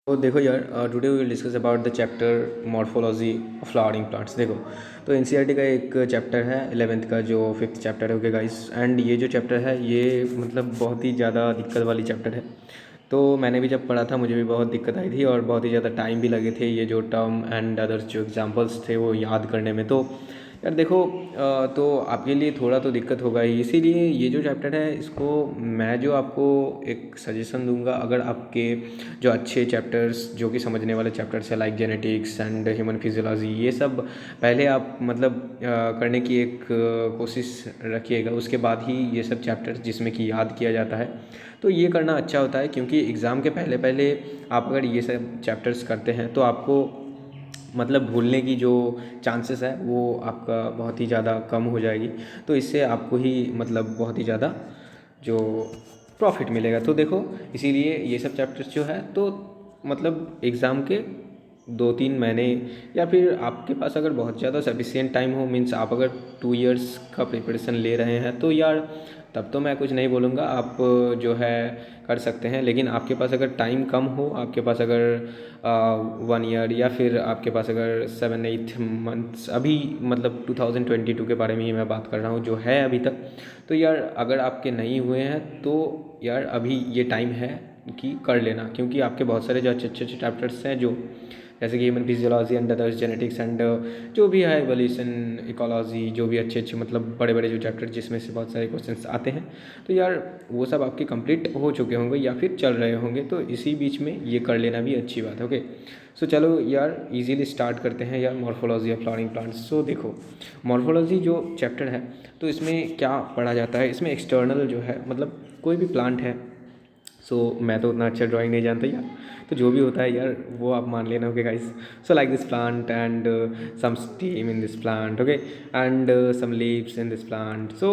तो देखो यार, today we will discuss about the chapter morphology of flowering plants. देखो, तो एनसीईआरटी का एक चैप्टर है 11th का, जो 5th चैप्टर है। ओके गाइस, एंड ये जो चैप्टर है ये मतलब बहुत ही ज़्यादा दिक्कत वाली चैप्टर है। तो मैंने भी जब पढ़ा था मुझे भी बहुत दिक्कत आई थी और बहुत ही ज़्यादा टाइम भी लगे थे ये जो टर्म एंड अदर्स जो एग्जांपल्स थे वो याद करने में। तो यार देखो, तो आपके लिए थोड़ा तो दिक्कत होगा ही, इसीलिए ये जो चैप्टर है इसको मैं जो आपको एक सजेशन दूंगा, अगर आपके जो अच्छे चैप्टर्स जो कि समझने वाले चैप्टर्स है like genetics and human physiology, ये सब पहले आप मतलब करने की एक कोशिश रखिएगा। उसके बाद ही ये सब चैप्टर्स जिसमें कि याद किया जाता है तो ये करना अच्छा होता है, क्योंकि एग्ज़ाम के पहले पहले आप अगर ये सब चैप्टर्स करते हैं तो आपको मतलब भूलने की जो चांसेस है वो आपका बहुत ही ज़्यादा कम हो जाएगी। तो इससे आपको ही मतलब बहुत ही ज़्यादा जो प्रॉफिट मिलेगा। तो देखो, इसीलिए ये सब चैप्टर्स जो है तो मतलब एग्ज़ाम के 2-3 महीने या फिर आपके पास अगर बहुत ज़्यादा सफिशिएंट टाइम हो, मीन्स आप अगर 2 इयर्स का प्रिपरेशन ले रहे हैं तो यार तब तो मैं कुछ नहीं बोलूँगा, आप जो है कर सकते हैं। लेकिन आपके पास अगर टाइम कम हो, आपके पास अगर 1 ईयर या फिर आपके पास अगर 7-8 मंथ्स, अभी मतलब 2022 के बारे में ही मैं बात कर रहा हूँ जो है अभी तक, तो यार अगर आपके नहीं हुए हैं तो यार अभी ये टाइम है कि कर लेना, क्योंकि आपके बहुत सारे जो अच्छे अच्छे चैप्टर्स हैं जो जैसे कि human physiology and others, genetics and जो भी है एवोल्यूशन, इकोलॉजी, जो भी अच्छे अच्छे मतलब बड़े बड़े जो चैप्टर जिसमें से बहुत सारे क्वेश्चंस आते हैं, तो यार वो सब आपके कंप्लीट हो चुके होंगे या फिर चल रहे होंगे, तो इसी बीच में ये कर लेना भी अच्छी बात है। ओके, सो चलो यार इजीली स्टार्ट करते हैं यार मॉर्फोलॉजी ऑफ फ्लावरिंग प्लांट्स। सो देखो, मॉर्फोलॉजी जो चैप्टर है तो इसमें क्या पढ़ा जाता है, इसमें एक्सटर्नल जो है मतलब कोई भी प्लांट है। सो मैं तो उतना अच्छा ड्राइंग नहीं जानता यार, तो जो भी होता है यार वो आप मान लेना। Okay guys, so like this plant and some stem in this plant, okay, and some leaves in this plant. So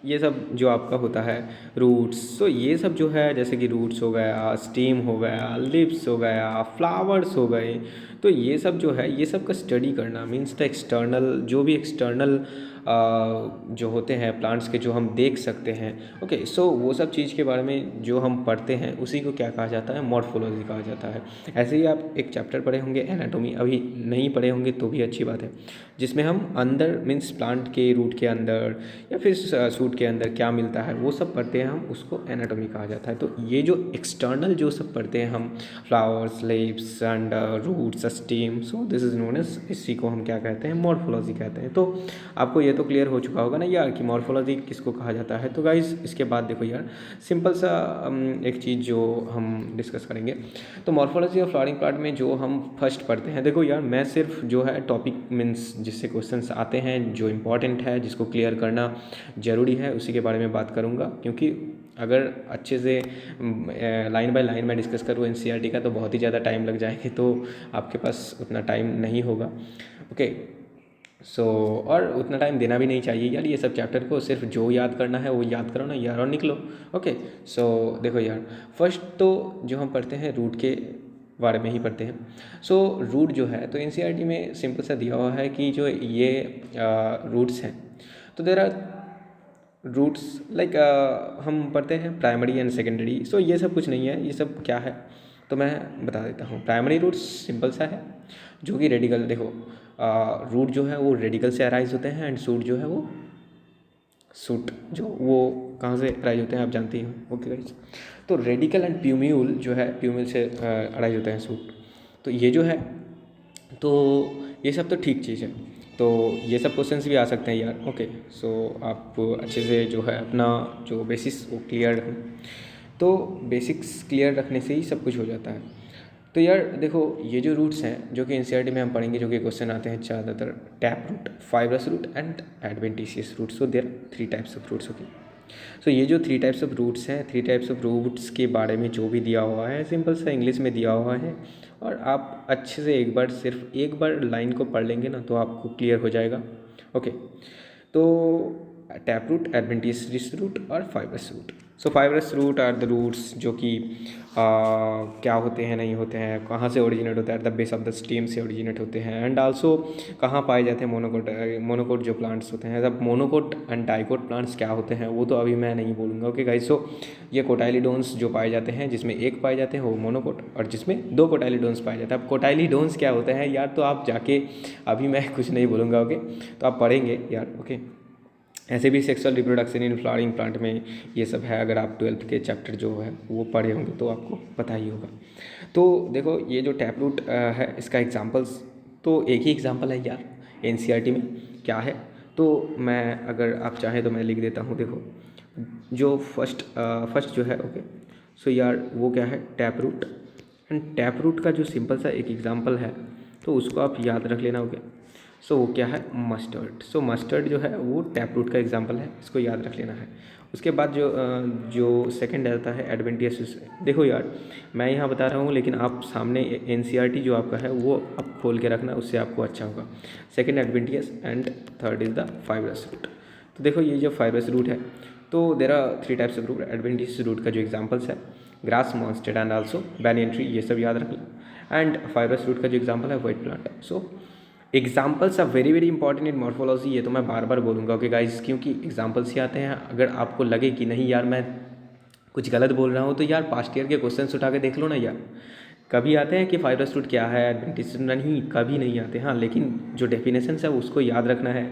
ये सब जो आपका होता है रूट्स, सो ये सब जो है जैसे कि रूट्स हो गया, स्टीम हो गया, लिप्स हो गया, फ्लावर्स हो गए, तो ये सब जो है ये सब का स्टडी करना मीन्स द एक्सटर्नल, जो भी एक्सटर्नल जो होते हैं प्लांट्स के जो हम देख सकते हैं। ओके, सो वो सब चीज़ के बारे में जो हम पढ़ते हैं उसी को क्या कहा जाता है, मॉर्फोलॉजी कहा जाता है। ऐसे ही आप एक चैप्टर पढ़े होंगे एनाटॉमी, अभी नहीं पढ़े होंगे तो भी अच्छी बात है, जिसमें हम अंदर मीन्स प्लांट के रूट के अंदर या फिर सूट के अंदर क्या मिलता है वो सब पढ़ते हैं हम, उसको एनाटॉमी कहा जाता है। तो ये जो एक्सटर्नल जो सब पढ़ते हैं हम, flowers, leaves and roots, stem, so this is known as, इसी को हम क्या कहते हैं, मॉर्फोलॉजी कहते हैं। तो आपको ये तो क्लियर हो चुका होगा ना यार कि मॉर्फोलॉजी किसको कहा जाता है। तो गाइज इसके बाद देखो यार, सिंपल सा एक चीज़ जो हम डिस्कस करेंगे, तो मॉर्फोलॉजी ऑफ फ्लावरिंग प्लांट में जो हम फर्स्ट पढ़ते हैं, देखो यार मैं सिर्फ जो है टॉपिक मीन्स जिससे क्वेश्चंस आते हैं जो इंपॉर्टेंट है जिसको क्लियर करना ज़रूरी है उसी के बारे में बात करूँगा, क्योंकि अगर अच्छे से लाइन बाय लाइन मैं डिस्कस करूँ एनसीईआरटी का तो बहुत ही ज़्यादा टाइम लग जाएंगे, तो आपके पास उतना टाइम नहीं होगा। ओके, सो और उतना टाइम देना भी नहीं चाहिए यार, ये सब चैप्टर को सिर्फ जो याद करना है वो याद करो ना यार और निकलो। ओके, सो देखो यार, फर्स्ट तो जो हम पढ़ते हैं रूट के बारे में ही पढ़ते हैं। सो रूट जो है तो एनसीईआरटी में सिंपल सा दिया हुआ है कि जो ये रूट्स हैं, तो देर आर रूट्स लाइक हम पढ़ते हैं प्राइमरी एंड सेकेंडरी। सो ये सब कुछ नहीं है, ये सब क्या है तो मैं बता देता हूँ। प्राइमरी रूट्स सिंपल सा है, जो कि रेडिकल, देखो रूट जो है वो रेडिकल से अराइज होते हैं एंड सूट जो है वो सूट जो वो कहाँ से अराइज होते हैं आप जानती हो। ओके गाइस, तो रेडिकल एंड प्यूम्यूल जो है प्यूम्यूल से अराइज होते हैं सूट। तो ये जो है तो ये सब तो ठीक चीज़ है, तो ये सब क्वेश्चंस भी आ सकते हैं यार। ओके, सो आप अच्छे से जो है अपना जो बेसिस वो क्लियर रखें, तो बेसिक्स क्लियर रखने से ही सब कुछ हो जाता है। तो यार देखो, ये जो रूट्स हैं जो कि एनसीईआरटी में हम पढ़ेंगे, जो कि क्वेश्चन आते हैं ज़्यादातर, tap root, fibrous root and adventitious root. So there 3 types of roots. Okay, so ये जो 3 टाइप्स ऑफ रूट्स हैं, 3 टाइप्स ऑफ रूट्स के बारे में जो भी दिया हुआ है सिंपल सा इंग्लिश में दिया हुआ है, और आप अच्छे से एक बार सिर्फ एक बार लाइन को पढ़ लेंगे ना तो आपको क्लियर हो जाएगा। ओके, तो टैप रूट, एडवेंटिशियस रूट और fibrous root. So fibrous root are the roots जो कि क्या होते हैं, नहीं होते हैं, कहाँ से ओरिजिनेट होता है, the base of the stem से ओरिजिनेट होते हैं, एंड आल्सो कहाँ पाए जाते हैं मोनोकोट जो प्लांट्स होते हैं। अब मोनोकोट एंड डाइकोट प्लांट्स क्या होते हैं वो तो अभी मैं नहीं बोलूँगा। ओके गाइस, सो ये कोटाइलिडोन्स जो पाए जाते हैं, जिसमें एक पाए जाते हैं वो मोनोकोट, और जिसमें दो कोटाइलिडोन्स पाए जाते हैं। अब कोटाइलिडोन्स क्या होते हैं यार, तो आप जाके, अभी मैं कुछ नहीं बोलूँगा। ओके, तो आप पढ़ेंगे यार। ओके, ऐसे भी sexual reproduction in flowering plant में ये सब है, अगर आप 12th के चैप्टर जो है वो पढ़े होंगे तो आपको पता ही होगा। तो देखो ये जो टैप रूट है, इसका एग्जांपल्स तो एक ही एग्जांपल है यार एनसीईआरटी में क्या है, तो मैं अगर आप चाहें तो मैं लिख देता हूँ। देखो जो फर्स्ट जो है, ओके, सो यार वो क्या है, tap root. And tap root का जो सिंपल सा एक एग्जांपल है तो उसको आप याद रख लेना। ओके, सो वो क्या है, मस्टर्ड। सो मस्टर्ड जो है वो टैप रूट का एग्जांपल है, इसको याद रख लेना है। उसके बाद जो सेकंड आता है एडवेंटियस। देखो यार मैं यहाँ बता रहा हूँ, लेकिन आप सामने एनसीईआरटी जो आपका है वो आप खोल के रखना, उससे आपको अच्छा होगा। Second adventitious and third is the fibrous root. तो देखो ये जो फाइब्रस रूट है, तो there are 3 types of root. Adventitious root का जो एग्जाम्पल्स है, grass, monstera and also banyan tree, ये सब याद रखना। एंड फाइब्रस रूट का जो एग्जाम्पल है white plant. So examples are very very important in morphology, ये तो मैं बार बार बोलूँगा। ओके गाइस, क्योंकि एग्जाम्पल्स ही आते हैं। अगर आपको लगे कि नहीं यार मैं कुछ गलत बोल रहा हूँ, तो यार पास्ट ईयर के क्वेश्चन उठा के देख लो ना यार। कभी आते हैं कि फाइब्रस रूट क्या है, एडवेंटिस, नहीं कभी नहीं आते। हाँ, लेकिन जो डेफिनेशन है उसको याद रखना है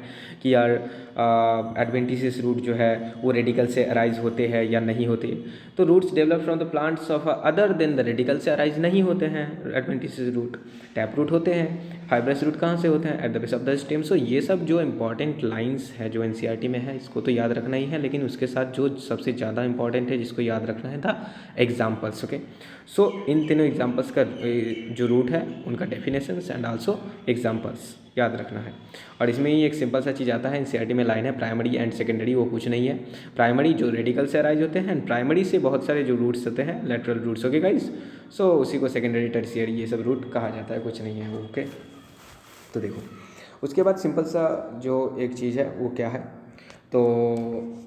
कि यार एडवेंटिसिस रूट जो है वो रेडिकल से अराइज होते हैं या नहीं होते। तो roots develop from the plants of other than the radicle से अराइज नहीं होते हैं एडवेंटिसिस रूट। टैप रूट होते हैं। फाइब्रस रूट कहाँ से होते हैं, at the base of the stem. So ये सब जो इंपॉर्टेंट लाइंस है जो एनसीईआरटी में है, इसको तो याद रखना ही है, लेकिन उसके साथ जो सबसे ज़्यादा इंपॉर्टेंट है जिसको याद रखना है द एग्जाम्पल्स। ओके, सो इन तीनों एग्जाम्पल्स का जो रूट है उनका डेफिनेशंस एंड आल्सो एग्जाम्पल्स याद रखना है। और इसमें ही एक सिंपल सा चीज़ आता है एनसीईआरटी में, लाइन है प्राइमरी एंड सेकेंडरी, वो कुछ नहीं है। प्राइमरी जो रेडिकल से अराइज होते हैं, एंड प्राइमरी से बहुत सारे जो रूट्स होते हैं लेटरल रूट्स। ओके गाइस, सो उसी को सेकेंडरी, टर्शियरी, ये सब रूट कहा जाता है, कुछ नहीं है वो। ओके, तो देखो उसके बाद सिंपल सा जो एक चीज़ है वो क्या है, तो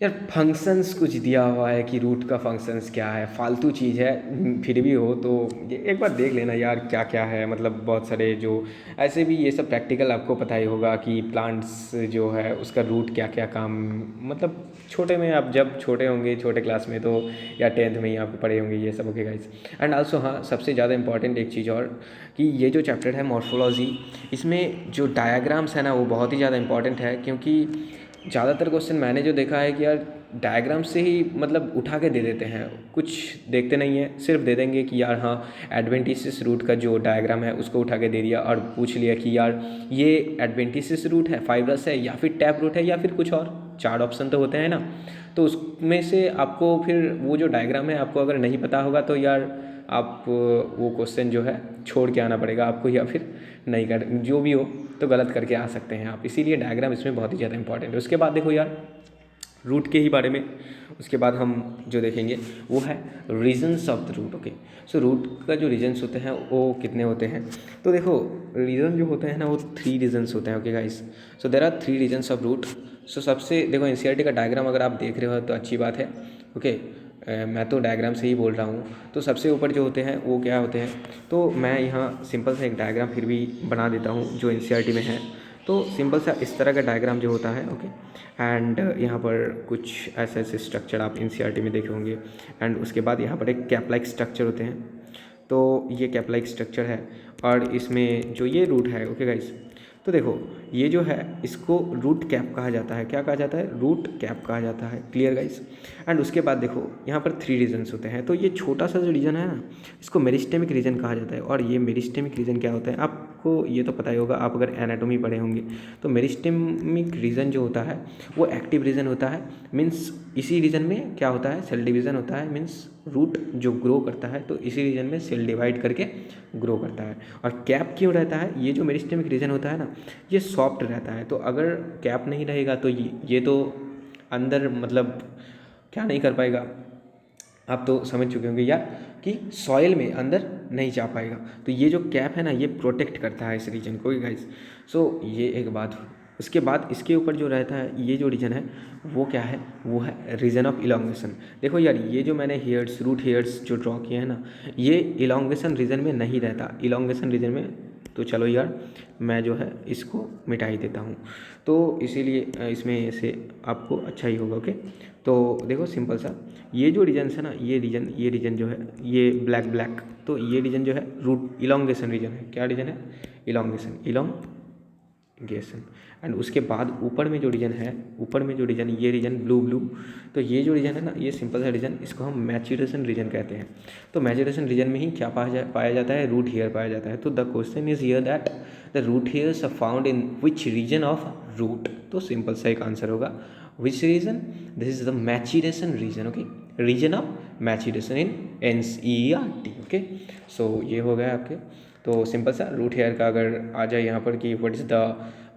यार फंक्शंस कुछ दिया हुआ है कि रूट का फंक्शंस क्या है, फालतू चीज़ है फिर भी हो तो एक बार देख लेना यार क्या क्या है। मतलब बहुत सारे जो ऐसे भी ये सब प्रैक्टिकल आपको पता ही होगा कि प्लांट्स जो है उसका रूट क्या क्या काम, मतलब छोटे में आप जब छोटे होंगे छोटे क्लास में तो या 10th में ही आप पढ़े होंगे ये सब। ओके गाइस, एंड आल्सो हाँ सबसे ज़्यादा इंपॉर्टेंट एक चीज़ और कि ये जो चैप्टर है मॉर्फोलॉजी, इसमें जो डायग्राम्स है ना वो बहुत ही ज़्यादा इंपॉर्टेंट है। क्योंकि ज़्यादातर क्वेश्चन मैंने जो देखा है कि यार डायग्राम से ही मतलब उठा के दे देते हैं, कुछ देखते नहीं है, सिर्फ दे देंगे कि यार हाँ एडवेंटिसिस रूट का जो डायग्राम है उसको उठा के दे दिया और पूछ लिया कि यार ये एडवेंटिसिस रूट है, फाइब्रस है, या फिर टैप रूट है, या फिर कुछ और। 4 ऑप्शन तो होते हैं ना, तो उसमें से आपको फिर वो जो डायग्राम है आपको अगर नहीं पता होगा तो यार आप वो क्वेश्चन जो है छोड़ के आना पड़ेगा आपको, या फिर नहीं कर, जो भी हो तो गलत करके आ सकते हैं आप। इसीलिए डायग्राम इसमें बहुत ही ज़्यादा इंपॉर्टेंट है। उसके बाद देखो यार रूट के ही बारे में, उसके बाद हम जो देखेंगे वो है regions of the root. Okay, so root का जो रीजन्स होते हैं वो कितने होते हैं, तो देखो रीजन जो होते हैं ना वो 3 रीजन्स होते हैं। Okay guys, so there are 3 regions of root. So सबसे देखो एनसीईआरटी का डायग्राम अगर आप देख रहे हो तो अच्छी बात है। ओके, मैं तो डायग्राम से ही बोल रहा हूँ। तो सबसे ऊपर जो होते हैं वो क्या होते हैं, तो मैं यहाँ सिंपल सा एक डायग्राम फिर भी बना देता हूँ जो एनसीईआरटी में है। तो सिंपल सा इस तरह का डायग्राम जो होता है। ओके, एंड यहाँ पर कुछ ऐसे ऐसे स्ट्रक्चर आप एनसीईआरटी में देखे होंगे। एंड उसके बाद यहाँ पर एक कैप लाइक स्ट्रक्चर होते हैं, तो ये कैप लाइक स्ट्रक्चर है और इसमें जो ये रूट है। ओके गाइस, तो देखो ये जो है इसको रूट कैप कहा जाता है। क्या कहा जाता है, रूट कैप कहा जाता है। क्लियर गाइस, एंड उसके बाद देखो यहाँ पर 3 रीजन्स होते हैं। तो ये छोटा सा जो रीजन है ना इसको मेरिस्टेमिक रीजन कहा जाता है। और ये मेरिस्टेमिक रीजन क्या होता है आपको ये तो पता ही होगा, आप अगर एनाटॉमी पढ़े होंगे। तो मेरिस्टेमिक रीजन जो होता है वो एक्टिव रीजन होता है। मीन्स इसी रीजन में क्या होता है, सेल डिवीज़न होता है। मीन्स रूट जो ग्रो करता है तो इसी रीजन में सेल डिवाइड करके ग्रो करता है। और कैप क्यों रहता है, ये जो मेरिस्टेमिक रीजन होता है ना ये सॉफ्ट रहता है। तो अगर कैप नहीं रहेगा तो ये तो अंदर मतलब क्या नहीं कर पाएगा, आप तो समझ चुके होंगे यार कि सॉइल में अंदर नहीं जा पाएगा। तो ये जो कैप है ना ये प्रोटेक्ट करता है इस रीजन को गाइस। सो ये एक बात उसके बाद इसके ऊपर जो रहता है ये जो रीजन है वो क्या है, वो है रीजन ऑफ इलोंगेशन। देखो यार ये जो मैंने हेयर्स, रूट हेयर्स जो ड्रॉ किए हैं ना, ये इलोंगेशन रीजन में नहीं रहता, इलोंगेशन रीजन में। तो चलो यार मैं जो है इसको मिटा ही देता हूँ, तो इसीलिए इसमें से आपको अच्छा ही होगा। ओके, तो देखो सिंपल सा, ये जो रीजन है ना, ये रीजन जो है ये ब्लैक, तो ये रीजन जो है रूट इलोंगेशन रीजन है। क्या रीजन है? इलोंगेशन। एंड उसके बाद ऊपर में जो रीजन है, ये रीजन ब्लू, तो ये जो रीजन है ना, ये सिंपल सा रीजन, इसको हम मैच्योरेशन रीजन कहते हैं। तो मैच्योरेशन रीजन में ही क्या पाया जाता है? रूट हेयर पाया जाता है। तो the question is here that the root hairs are found in which region of root. तो सिंपल सा एक आंसर होगा which region, this is the maturation region. Okay, region of maturation in NCERT। Okay, so ये हो गया आपके। तो simple सा रूट हेयर का अगर आ जाए यहाँ पर कि what is the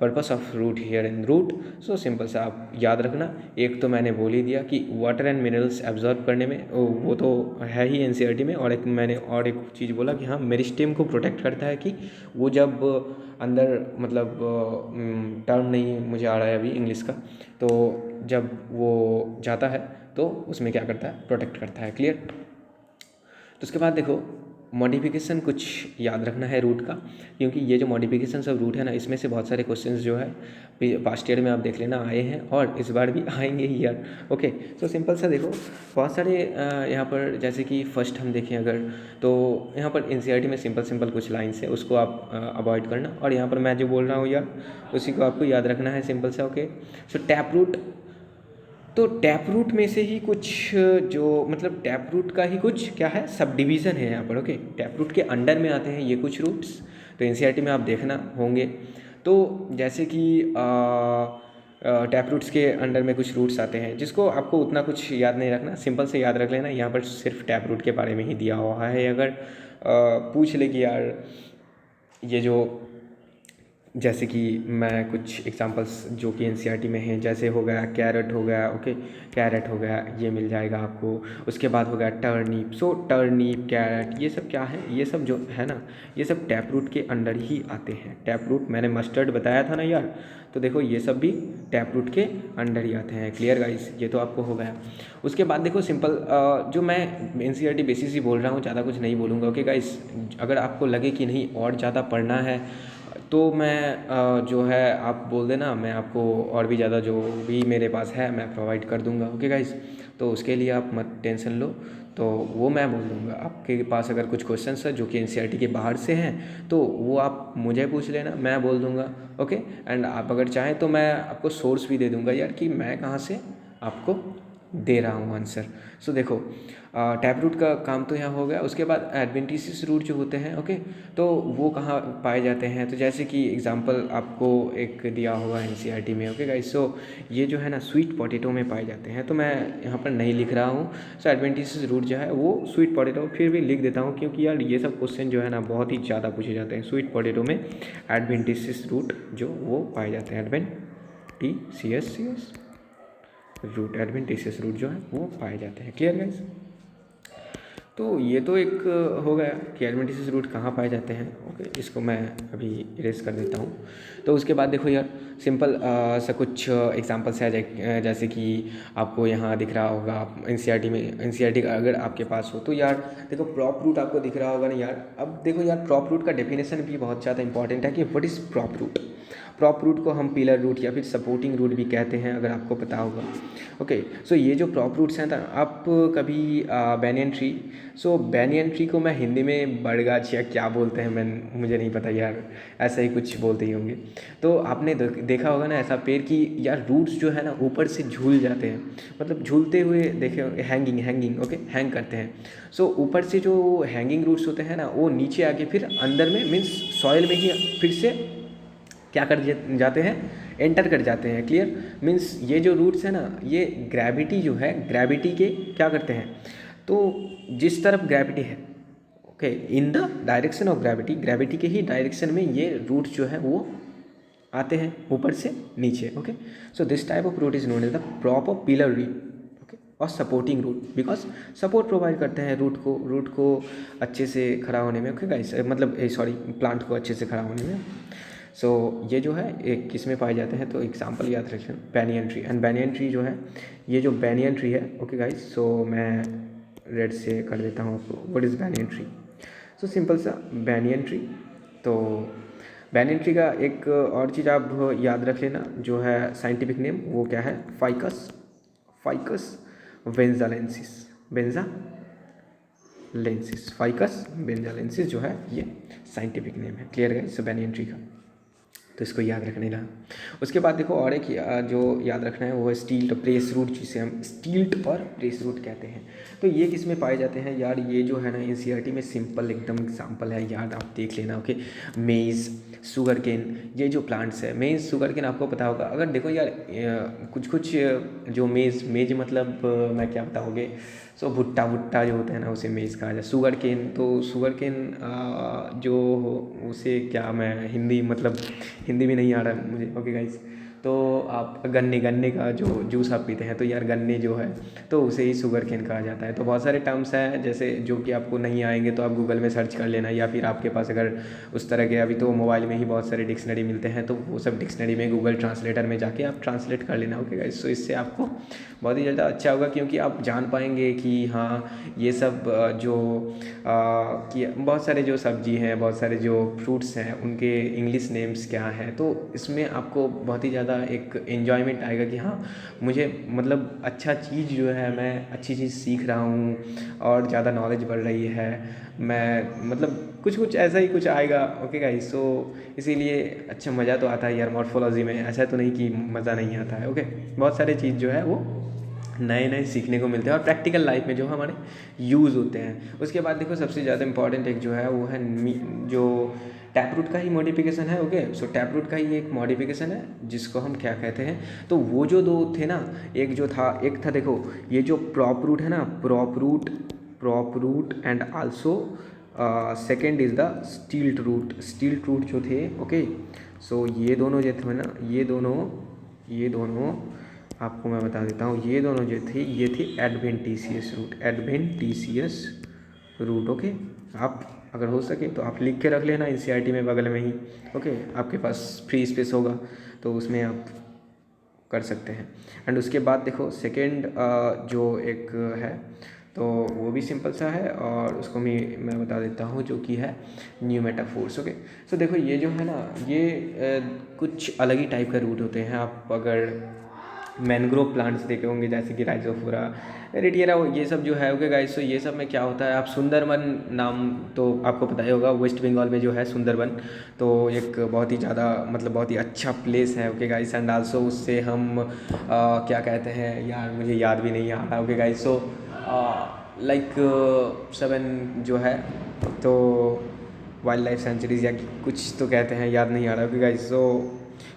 purpose of root here in root, so simple सा आप याद रखना। एक तो मैंने बोल ही दिया कि वाटर एंड मिनरल्स एब्जॉर्ब करने में, वो तो है ही NCERT में। और एक मैंने और एक चीज़ बोला कि हाँ मेरिस्टेम को प्रोटेक्ट करता है, कि वो जब अंदर मतलब टर्म नहीं मुझे आ रहा है अभी इंग्लिश का, तो जब वो जाता है तो उसमें क्या करता है? प्रोटेक्ट करता है। क्लियर? तो उसके बाद देखो मॉडिफिकेशन कुछ याद रखना है रूट का, क्योंकि ये जो मॉडिफिकेशन सब रूट है ना, इसमें से बहुत सारे क्वेश्चंस जो है पास्ट ईयर में आप देख लेना आए हैं, और इस बार भी आएंगे ही यार। ओके, तो सिंपल सा देखो बहुत सारे यहाँ पर, जैसे कि फर्स्ट हम देखें अगर, तो यहाँ पर NCERT में सिंपल कुछ लाइन्स है, उसको आप अवॉइड करना। और यहाँ पर मैं जो बोल रहा हूँ यार, उसी को आपको याद रखना है सिंपल सा। ओके, सो टैप रूट, तो टैप रूट में से ही कुछ जो मतलब टैप रूट का ही कुछ क्या है, सब डिवीज़न है यहाँ पर। ओके, टैप रूट के अंडर में आते हैं ये कुछ रूट्स, तो NCERT में आप देखना होंगे। तो जैसे कि टैप रूट्स के अंडर में कुछ रूट्स आते हैं, जिसको आपको उतना कुछ याद नहीं रखना, सिंपल से याद रख लेना। यहाँ पर सिर्फ टैप रूट के बारे में ही दिया हुआ है। अगर पूछ ले कि यार ये जो, जैसे कि मैं कुछ एग्जांपल्स जो कि NCERT में हैं, जैसे हो गया कैरेट हो गया। ओके, कैरेट हो गया, ये मिल जाएगा आपको। उसके बाद हो गया टर्निप। सो टर्निप, कैरेट, ये सब क्या है? ये सब जो है ना, ये सब टैप रूट के अंडर ही आते हैं। टैप रूट मैंने मस्टर्ड बताया था ना यार, तो देखो ये सब भी टैप रूट के अंडर ही आते हैं। Clear guys? ये तो आपको हो गया। उसके बाद देखो सिंपल जो मैं NCERT बेसिस ही बोल रहा हूँ, ज़्यादा कुछ नहीं बोलूँगा। ओके गाइस, अगर आपको लगे कि नहीं और ज़्यादा पढ़ना है, तो मैं जो है आप बोल देना, मैं आपको और भी ज़्यादा जो भी मेरे पास है मैं प्रोवाइड कर दूंगा। ओके गाइस, तो उसके लिए आप मत टेंशन लो, तो वो मैं बोल दूंगा। आपके पास अगर कुछ क्वेश्चंस है जो कि NCERT के बाहर से हैं, तो वो आप मुझे पूछ लेना, मैं बोल दूंगा। ओके, एंड आप अगर चाहें तो मैं आपको सोर्स भी दे दूंगा यार, कि मैं कहाँ से आपको दे रहा हूँ आंसर। सो देखो टैप रूट का काम तो यहाँ हो गया। उसके बाद एडवेंटिशियस रूट जो होते हैं, ओके, तो वो कहाँ पाए जाते हैं? तो जैसे कि एग्जांपल आपको एक दिया होगा NCERT में। ओके गाइस, सो ये जो है ना स्वीट पोटैटो में पाए जाते हैं, तो मैं यहाँ पर नहीं लिख रहा हूँ। सो एडवेंटिशियस रूट जो है वो स्वीट पोटैटो, फिर भी लिख देता हूँ, क्योंकि यार ये सब क्वेश्चन जो है ना बहुत ही ज़्यादा पूछे जाते हैं। स्वीट पोटैटो में एडवेंटिशियस रूट जो वो पाए जाते हैं, एडवेंटिशियस रूट, एडवेंटिशियस रूट जो है वो पाए जाते हैं। Clear guys? तो ये तो एक हो गया कि एडवेंटिशियस रूट कहाँ पाए जाते हैं। ओके, इसको मैं अभी इरेज कर देता हूँ। तो उसके बाद देखो यार सिंपल सा कुछ एग्जांपल्स है, जैसे कि आपको यहाँ दिख रहा होगा, आप NCERT में, NCERT अगर आपके पास हो तो यार देखो प्रॉप रूट आपको दिख रहा होगा ना यार। अब देखो यार प्रॉप रूट का डेफिनेशन भी बहुत ज़्यादा इंपॉर्टेंट है कि what is prop root. Prop root को हम पिलर रूट या फिर सपोर्टिंग रूट भी कहते हैं, अगर आपको पता होगा। ओके, सो ये जो प्रॉप रूट्स हैं ना, आप कभी बैनियन ट्री, सो बैनियन ट्री को मैं हिंदी में बड़गाछ या क्या बोलते हैं, मुझे नहीं पता यार, ऐसा ही कुछ बोलते ही होंगे। तो आपने देखा होगा ना ऐसा पेड़ कि यार रूट्स जो है ना ऊपर से झूल जाते हैं, मतलब झूलते हुए देखे, हैंगिंग ओके, हैंग करते हैं। सो ऊपर से जो हैंगिंग रूट्स होते हैं ना, वो नीचे आके फिर अंदर में मीन्स सॉइल में ही फिर से क्या कर जाते हैं, एंटर कर जाते हैं। क्लियर? मीन्स ये जो रूट्स है ना, ये ग्रेविटी जो है, ग्रेविटी के क्या करते हैं, तो जिस तरफ ग्रेविटी है, okay, in the direction of gravity, gravity के ही डायरेक्शन में ये रूट जो है वो आते हैं ऊपर से नीचे। Okay, so this type of root is known as the prop of pillar root, okay, और supporting root, because support provide करते हैं रूट को अच्छे से खड़ा होने में। ओके गाइस, मतलब सॉरी, प्लांट को अच्छे से खड़ा होने में। सो ये जो है एक किस में पाए जाते हैं, तो एग्जांपल याद रखें, banyan tree. And banyan tree जो है, ये जो बैनियन ट्री है, ओके गाइस, सो मैं रेड से कर देता हूँ आपको, what is banyan tree. So simple सा बैनियन ट्री। तो बैनियन ट्री का एक और चीज़ आप याद रख लेना, जो है साइंटिफिक नेम, वो क्या है, फाइकस, फाइकस वेंजालेंसिस, बेंजालेंसिस, फाइकस बेंजालेंसिस जो है ये साइंटिफिक नेम है। क्लियर है इस बैनियन ट्री का, तो इसको याद रखने ना। उसके बाद देखो और एक जो याद रखना है वो है स्टील्ट प्रेस रूट, जिसे हम स्टील्ट और प्रेस रूट कहते हैं। तो ये किस में पाए जाते हैं यार, ये जो है ना एनसीईआरटी में सिंपल एकदम एग्जांपल है यार, आप देख लेना। ओके, मेज़, शुगर केन, ये जो प्लांट्स है, मेज़ शुगर केन आपको पता होगा। अगर देखो यार कुछ कुछ जो मेज़ मतलब मैं क्या बताओगे, सो भुट्टा भुट्टा जो होता है ना, उसे मेज़ कहा जाए। शुगर केन, तो शुगर केन जो उसे क्या, मैं हिंदी मतलब हिंदी भी नहीं आ रहा मुझे, ओके गाइस। तो आप गन्ने का जो जूस आप पीते हैं, तो यार गन्ने जो है तो उसे ही शुगर केन कहा जाता है। तो बहुत सारे टर्म्स हैं जैसे जो कि आपको नहीं आएंगे तो आप गूगल में सर्च कर लेना, या फिर आपके पास अगर उस तरह के, अभी तो मोबाइल में ही बहुत सारे डिक्शनरी मिलते हैं, तो वो सब डिक्शनरी में गूगल ट्रांसलेटर में जाके आप ट्रांसलेट कर लेना, ओके गाइस। तो इससे आपको बहुत ही ज़्यादा अच्छा होगा, क्योंकि आप जान पाएंगे कि हाँ ये सब जो कि बहुत सारे जो सब्जी हैं, बहुत सारे जो फ्रूट्स हैं, उनके इंग्लिश नेम्स क्या हैं। तो इसमें आपको बहुत ही ज़्यादा एक एन्जॉयमेंट आएगा कि हाँ मुझे मतलब अच्छा चीज़ जो है, मैं अच्छी चीज़ सीख रहा हूँ और ज़्यादा नॉलेज बढ़ रही है, मैं मतलब कुछ कुछ ऐसा ही कुछ आएगा, ओके गाइस। सो इसीलिए अच्छा मज़ा तो आता है यार मॉर्फोलॉजी में, ऐसा तो नहीं कि मज़ा नहीं आता है, ओके। बहुत सारे चीज़ जो है वो नए नए सीखने को मिलते हैं और प्रैक्टिकल लाइफ में जो हमारे यूज़ होते हैं। उसके बाद देखो सबसे ज़्यादा इंपॉर्टेंट एक जो है वो है जो टैप रूट का ही मॉडिफिकेशन है, ओके। सो टैप रूट का ही एक मॉडिफिकेशन है जिसको हम क्या कहते हैं, तो वो जो दो थे ना, एक जो था, एक था देखो ये जो प्रॉप रूट है ना, prop root and also second is the stilt root जो थे, ओके। सो ये दोनों जो थे ना, ये दोनों आपको मैं बता देता हूँ, ये दोनों जो थी ये थी एडवेंटिशियस रूट, ओके। आप अगर हो सके तो आप लिख के रख लेना एनसीईआरटी में बगल में ही, ओके। आपके पास फ्री स्पेस होगा तो उसमें आप कर सकते हैं। एंड उसके बाद देखो सेकेंड जो एक है तो वो भी सिंपल सा है और उसको मैं बता देता हूँ, जो कि है न्यू मेटाफोर्स, ओके। सो देखो ये जो है ना, ये कुछ अलग ही टाइप का रूट होते हैं। आप अगर मैनग्रोव प्लांट्स देखे होंगे जैसे कि राइजोफोरा, रेटिएरा, ये सब जो है, ओके गाइस। तो ये सब में क्या होता है, आप सुंदरबन नाम तो आपको पता ही होगा, वेस्ट बंगाल में जो है सुंदरबन, तो एक बहुत ही ज़्यादा मतलब बहुत ही अच्छा प्लेस है, ओके गाइस। एंड आल्सो उससे हम क्या कहते हैं यार, मुझे याद भी नहीं आ रहा, ओके गाइस। सो लाइक 7 जो है तो वाइल्ड लाइफ सेंचुरीज या कुछ तो कहते हैं, याद नहीं आ रहा, ओके गाइस। सो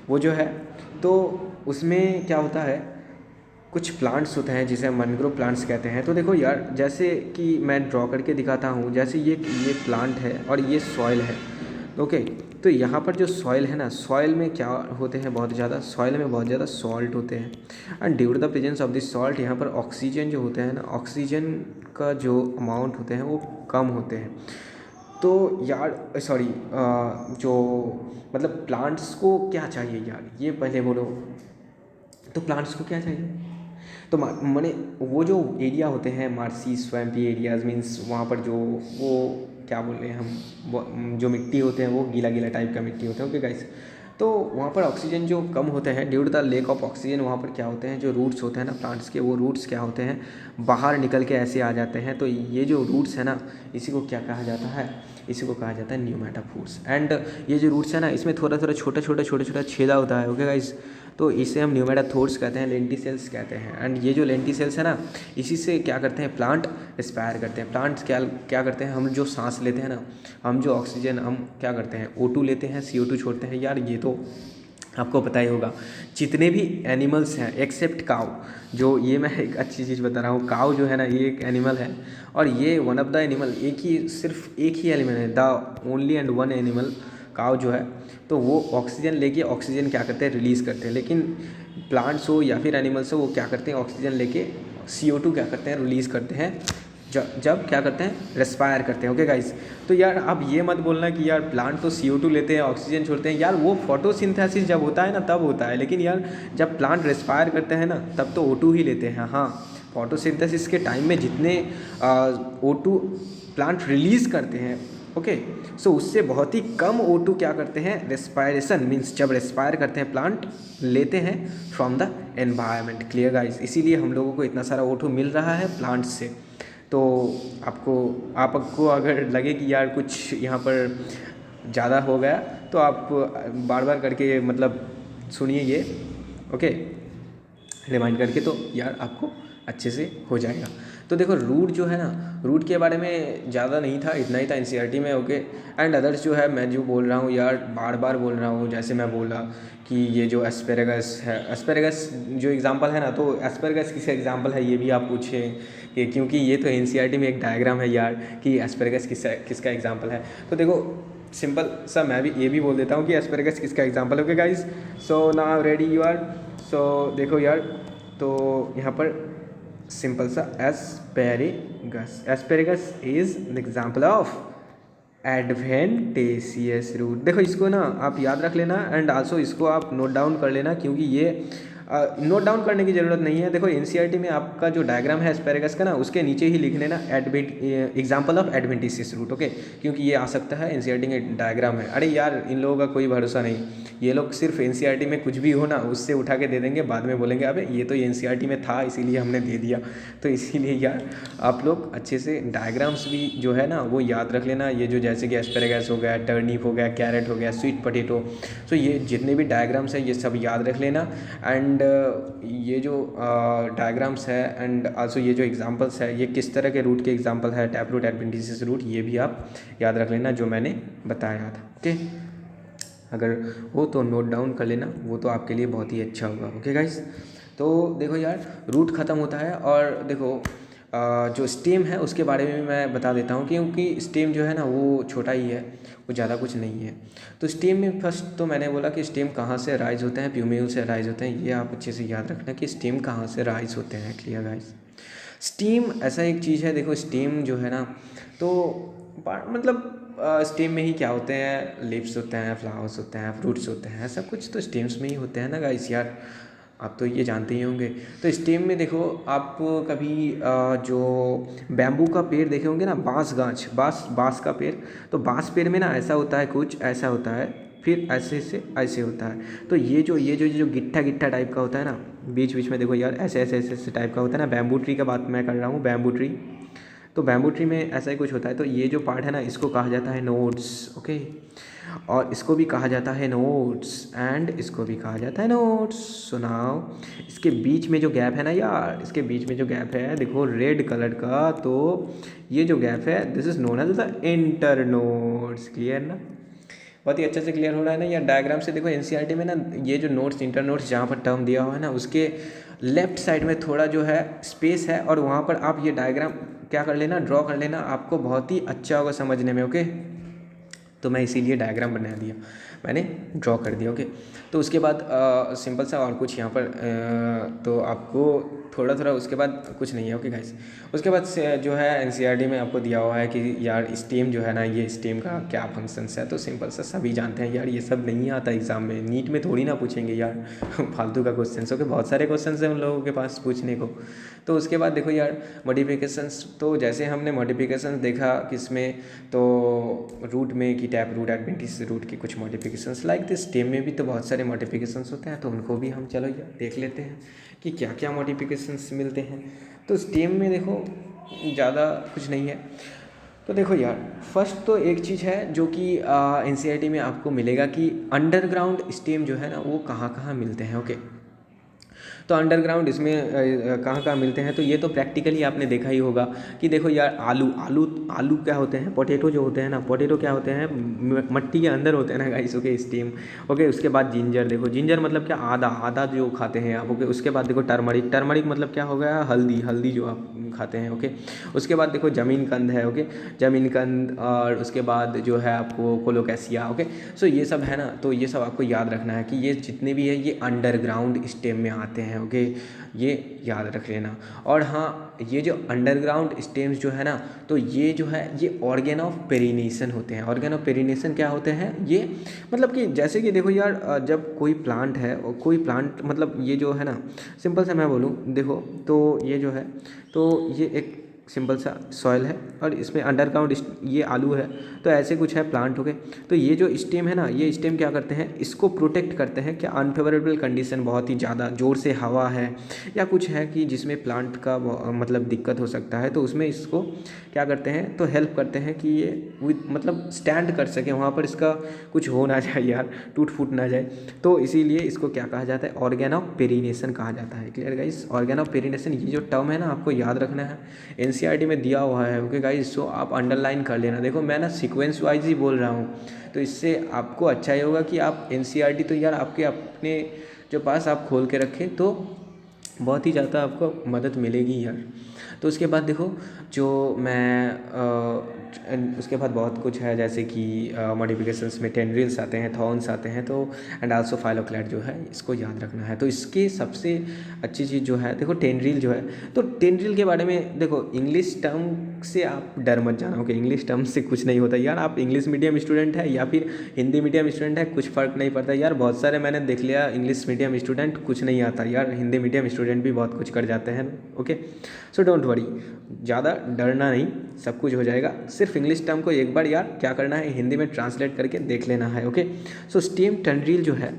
वो जो है तो उसमें क्या होता है, कुछ प्लांट्स होते हैं जिसे मैनग्रोव प्लांट्स कहते हैं। तो देखो यार जैसे कि मैं ड्रॉ करके दिखाता हूँ, जैसे ये प्लांट है और ये सॉइल है, ओके। तो यहाँ पर जो सॉइल है ना, सॉइल में क्या होते हैं, बहुत ज़्यादा सॉइल में बहुत ज़्यादा सॉल्ट होते हैं। And due to the presence of this salt, यहाँ पर ऑक्सीजन जो होते हैं ना, ऑक्सीजन का जो अमाउंट होते हैं वो कम होते हैं। तो यार सॉरी, जो मतलब प्लांट्स को क्या चाहिए यार, ये पहले बोलो। तो प्लांट्स को क्या चाहिए, तो माने वो जो एरिया होते हैं मार्सी स्वैम्पी एरियाज, मीन्स वहाँ पर जो वो क्या बोल रहे हैं हम, वो जो मिट्टी होते हैं वो गीला गीला टाइप का मिट्टी होता है, ओके गाइस। तो वहाँ पर ऑक्सीजन जो कम होते हैं, due to the lack of oxygen, वहाँ पर क्या होते हैं, जो रूट्स होते हैं ना प्लांट्स के, वो रूट्स क्या होते हैं, बाहर निकल के ऐसे आ जाते हैं। तो ये जो रूट्स है ना, इसी को क्या कहा जाता है, इसी को कहा जाता है न्यू मेटाफोर्स। एंड ये जो रूट्स है ना, इसमें थोड़ा थोड़ा छोटा छेदा होता है, ओके गाइस। तो इसे हम न्यू मेटाफोर्स कहते हैं, लेंटिसेल्स कहते हैं। एंड ये जो लेंटिसेल्स है ना, इसी से क्या करते हैं, प्लांट एस्पायर करते हैं। प्लांट्स क्या करते हैं, हम जो सांस लेते हैं ना, हम जो ऑक्सीजन हम क्या करते हैं, O2 लेते हैं, CO2 छोड़ते हैं। यार ये तो आपको पता ही होगा। जितने भी एनिमल्स हैं एक्सेप्ट काउ, जो ये मैं एक अच्छी चीज़ बता रहा हूँ, काउ जो है ना ये एक एनिमल है और ये वन ऑफ द एनिमल, सिर्फ एक ही एनिमल है, the only and one animal cow जो है, तो वो ऑक्सीजन लेके ऑक्सीजन क्या करते हैं, रिलीज़ करते हैं। लेकिन प्लांट्स हो या फिर एनिमल्स हो, वो क्या करते हैं, ऑक्सीजन लेके CO2 क्या करते हैं, रिलीज़ करते हैं, जब क्या करते हैं, रेस्पायर करते हैं। ओके गाइस, तो यार आप ये मत बोलना कि यार प्लांट तो CO2 लेते हैं, ऑक्सीजन छोड़ते हैं। यार वो फोटोसिंथेसिस जब होता है ना तब होता है, लेकिन यार जब प्लांट रेस्पायर करते हैं ना तब तो O2 ही लेते हैं। हाँ, फोटोसिंथेसिस के टाइम में जितने O2 प्लांट रिलीज़ करते हैं, ओके, सो उससे बहुत ही कम O2 क्या करते हैं, रेस्पायरेशन मीन्स जब रेस्पायर करते हैं प्लांट लेते हैं from the environment. Clear guys, इसीलिए हम लोगों को इतना सारा O2 मिल रहा है प्लांट से। तो आपको अगर लगे कि यार कुछ यहाँ पर ज़्यादा हो गया तो आप बार बार करके मतलब सुनिए ये, ओके, रिमाइंड करके, तो यार आपको अच्छे से हो जाएगा। तो देखो रूट जो है ना, रूट के बारे में ज़्यादा नहीं था, इतना ही था NCERT में। ओके, एंड अदर्स जो है मैं जो बोल रहा हूँ यार बार बार बोल रहा हूँ, जैसे मैं बोला कि ये जो एस्पेरेगस है, एस्पेरेगस जो एग्जांपल है ना, तो एस्पेरेगस किसका एग्जांपल है ये भी आप पूछें कि, क्योंकि ये तो NCERT में एक डायग्राम है यार कि एस्पेरेगस किसका एग्जांपल है। तो देखो सिंपल सा मैं भी ये भी बोल देता हूँ कि एस्पेरेगस किसका एग्जांपल है। Okay guys, so now ready you are. So देखो यार, तो यहाँ पर सिंपल सा asparagus is an example of adventitious root. देखो इसको ना आप याद रख लेना एंड आल्सो इसको आप नोट डाउन कर लेना, क्योंकि ये नोट डाउन करने की ज़रूरत नहीं है। देखो NCERT में आपका जो डायग्राम है एस्पेरेगस का ना, उसके नीचे ही लिख लेना example of adventitious root. Okay, क्योंकि ये आ सकता है NCERT के डायग्राम है। अरे यार इन लोगों का कोई भरोसा नहीं, ये लोग सिर्फ NCERT में कुछ भी हो ना उससे उठा के दे देंगे, बाद में बोलेंगे अबे ये तो NCERT में था इसीलिए हमने दे दिया। तो इसीलिए यार आप लोग अच्छे से डायग्राम्स भी जो है ना वो याद रख लेना। ये जो जैसे कि एस्पेरेगस हो गया, टर्निप हो गया, कैरेट हो गया, स्वीट पोटैटो, तो ये जितने भी डायग्राम्स हैं ये सब याद रख लेना। एंड ये जो डायग्राम्स है एंड आल्सो ये जो एग्जांपल्स है ये किस तरह के रूट के एग्जांपल है, टैप रूट, एडवेंटेशियस रूट, ये भी आप याद रख लेना जो मैंने बताया था। ओके, अगर हो तो नोट डाउन कर लेना, वो तो आपके लिए बहुत ही अच्छा होगा। ओके गाइस, तो देखो यार रूट ख़त्म होता है और देखो जो स्टेम है उसके बारे में भी मैं बता देता हूँ, क्योंकि स्टेम जो है ना वो छोटा ही है, वो ज़्यादा कुछ नहीं है। तो स्टेम में फर्स्ट तो मैंने बोला कि स्टेम कहाँ से राइज होते हैं, प्यूम्यूल से राइज होते हैं। ये आप अच्छे से याद रखना कि स्टेम कहाँ से राइज होते हैं। क्लियर गाइस, स्टीम ऐसा एक चीज़ है, देखो स्टीम जो है ना तो मतलब स्टीम में ही क्या होते हैं, लीव्स होते हैं, फ्लावर्स होते हैं, फ्रूट्स होते हैं, सब कुछ तो स्टीम्स में ही होते हैं ना गाइस। यार आप तो ये जानते ही होंगे। तो स्टेम में देखो आप कभी जो बैम्बू का पेड़ देखे होंगे ना, बांस का पेड़, तो बांस पेड़ में ना ऐसा होता है, कुछ ऐसा होता है, फिर ऐसे से ऐसे होता है। तो ये जो गिट्ठा टाइप का होता है ना, बीच बीच में देखो यार ऐसे टाइप का होता है ना। बैम्बू ट्री का बात मैं कर रहा हूँ, बैम्बू ट्री, तो बैम्बू ट्री में ऐसा ही कुछ होता है। तो ये जो पार्ट है ना इसको कहा जाता है नोड्स। ओके, और इसको भी कहा जाता है नोड्स एंड इसको भी कहा जाता है नोड्स। सो नाउ इसके बीच में जो गैप है ना यार, इसके बीच में जो गैप है देखो रेड कलर का, तो ये जो गैप है this is known as the internodes. Clear ना, बहुत ही अच्छे से क्लियर हो रहा है ना यार। डायग्राम से देखो NCERT में ना ये जो नोट्स, इंटर नोट्स जहाँ पर टर्म दिया हुआ है ना उसके लेफ्ट साइड में थोड़ा जो है स्पेस है, और वहाँ पर आप ये डायग्राम क्या कर लेना, ड्रॉ कर लेना, आपको बहुत ही अच्छा होगा समझने में। ओके, तो मैं इसीलिए डायग्राम बना दिया, मैंने ड्रॉ कर दिया। ओके, तो उसके बाद सिंपल सा और कुछ यहाँ पर तो आपको थोड़ा उसके बाद कुछ नहीं है। ओके गाइस, उसके बाद से जो है NCERT में आपको दिया हुआ है कि यार स्टेम जो है ना, ये स्टेम का क्या फंक्शंस है। तो सिंपल सा सभी जानते हैं यार, ये सब नहीं आता एग्जाम में, नीट में थोड़ी ना पूछेंगे यार फालतू का क्वेश्चन। ओके, बहुत सारे क्वेश्चन हैं उन लोगों के पास पूछने को। तो उसके बाद देखो यार मॉडिफिकेशंस, तो जैसे हमने मॉडिफिकेशंस देखा किसमें, तो रूट में कि टैप रूट, एडवेंटिशियस रूट की कुछ मॉडिफिकेशंस लाइक दिस। स्टेम में भी तो बहुत सारे मॉडिफिकेशंस होते हैं, तो उनको भी हम चलो यार देख लेते हैं कि क्या क्या मॉडिफिकेशंस मिलते हैं। तो स्टेम में देखो ज़्यादा कुछ नहीं है। तो देखो यार फर्स्ट तो एक चीज़ है जो कि NCERT में आपको मिलेगा कि अंडरग्राउंड स्टेम जो है ना वो कहाँ कहाँ मिलते हैं। ओके, तो अंडरग्राउंड इसमें कहाँ कहाँ मिलते हैं, तो ये तो प्रैक्टिकली आपने देखा ही होगा कि देखो यार आलू क्या होते हैं, पोटैटो जो होते हैं ना, पोटैटो क्या होते हैं, मट्टी के अंदर होते हैं ना गाइस। Okay, stem. ओके, उसके बाद जिंजर, देखो जिंजर मतलब क्या, आदा जो खाते हैं आप। ओके, उसके बाद देखो टर्मरिक मतलब क्या हो गया, हल्दी जो आप खाते हैं। ओके, उसके बाद देखो जमीन कंद है। ओके, जमीन कंद, और उसके बाद जो है आपको कोलोकेसिया। ओके, सो ये सब है ना, तो ये सब आपको याद रखना है कि ये जितने भी है ये अंडरग्राउंड स्टेम में आते हैं। ओके, याद रख लेना। और हाँ, ये जो अंडरग्राउंड स्टेम्स जो है ना, तो ये जो है ये ऑर्गेन ऑफ पेरिनेशन होते हैं। ऑर्गेन ऑफ पेरिनेशन क्या होते हैं? ये मतलब कि जैसे कि देखो यार, जब कोई प्लांट है और कोई प्लांट मतलब ये जो है ना, सिंपल सा मैं बोलूँ देखो, तो ये जो है, तो ये एक सिंपल सा सॉइल है और इसमें अंडरग्राउंड ये आलू है, तो ऐसे कुछ है प्लांट हो गए। तो ये जो स्टेम है ना, ये स्टेम क्या करते हैं, इसको प्रोटेक्ट करते हैं। क्या अनफेवरेबल कंडीशन, बहुत ही ज़्यादा ज़ोर से हवा है या कुछ है कि जिसमें प्लांट का मतलब दिक्कत हो सकता है, तो उसमें इसको क्या करते हैं, तो हेल्प करते हैं कि ये मतलब स्टैंड कर सके वहाँ पर, इसका कुछ हो ना जाए यार, टूट फूट ना जाए। तो इसीलिए इसको क्या कहा जाता है, ऑर्गेन ऑफ पेरिनेशन कहा जाता है। Clear guys? Organ of perennation, ये जो टर्म है ना, आपको याद रखना है, एनसीईआरटी में दिया हुआ है। ओके गाइस, सो आप अंडरलाइन कर लेना। देखो मैं ना सीक्वेंस वाइज ही बोल रहा हूँ, तो इससे आपको अच्छा ही होगा कि आप एनसीईआरटी तो यार आपके अपने जो पास आप खोल के रखें, तो बहुत ही ज़्यादा आपको मदद मिलेगी यार। तो उसके बाद देखो, जो मैं उसके बाद बहुत कुछ है, जैसे कि मॉडिफिकेशंस में टेंड्रिल्स आते हैं, थॉर्न्स आते हैं, तो एंड आल्सो फाइलोक्लेट जो है, इसको याद रखना है। तो इसकी सबसे अच्छी चीज़ जो है, देखो टेंड्रिल जो है, तो टेंड्रिल के बारे में देखो, इंग्लिश टर्म से आप डर मत जाना। ओके, इंग्लिश टर्म से कुछ नहीं होता यार। आप इंग्लिश मीडियम स्टूडेंट है या फिर हिंदी मीडियम स्टूडेंट है, कुछ फ़र्क नहीं पड़ता यार। बहुत सारे मैंने देख लिया इंग्लिश मीडियम स्टूडेंट कुछ नहीं आता यार, हिंदी मीडियम स्टूडेंट भी बहुत कुछ कर जाते हैं। ओके, सो डोंट वरी, ज़्यादा डरना नहीं, सब कुछ हो जाएगा। सिर्फ इंग्लिश टर्म को एक बार यार क्या करना है, हिंदी में ट्रांसलेट करके देख लेना है। ओके, सो स्टेम टेंड्रिल जो है,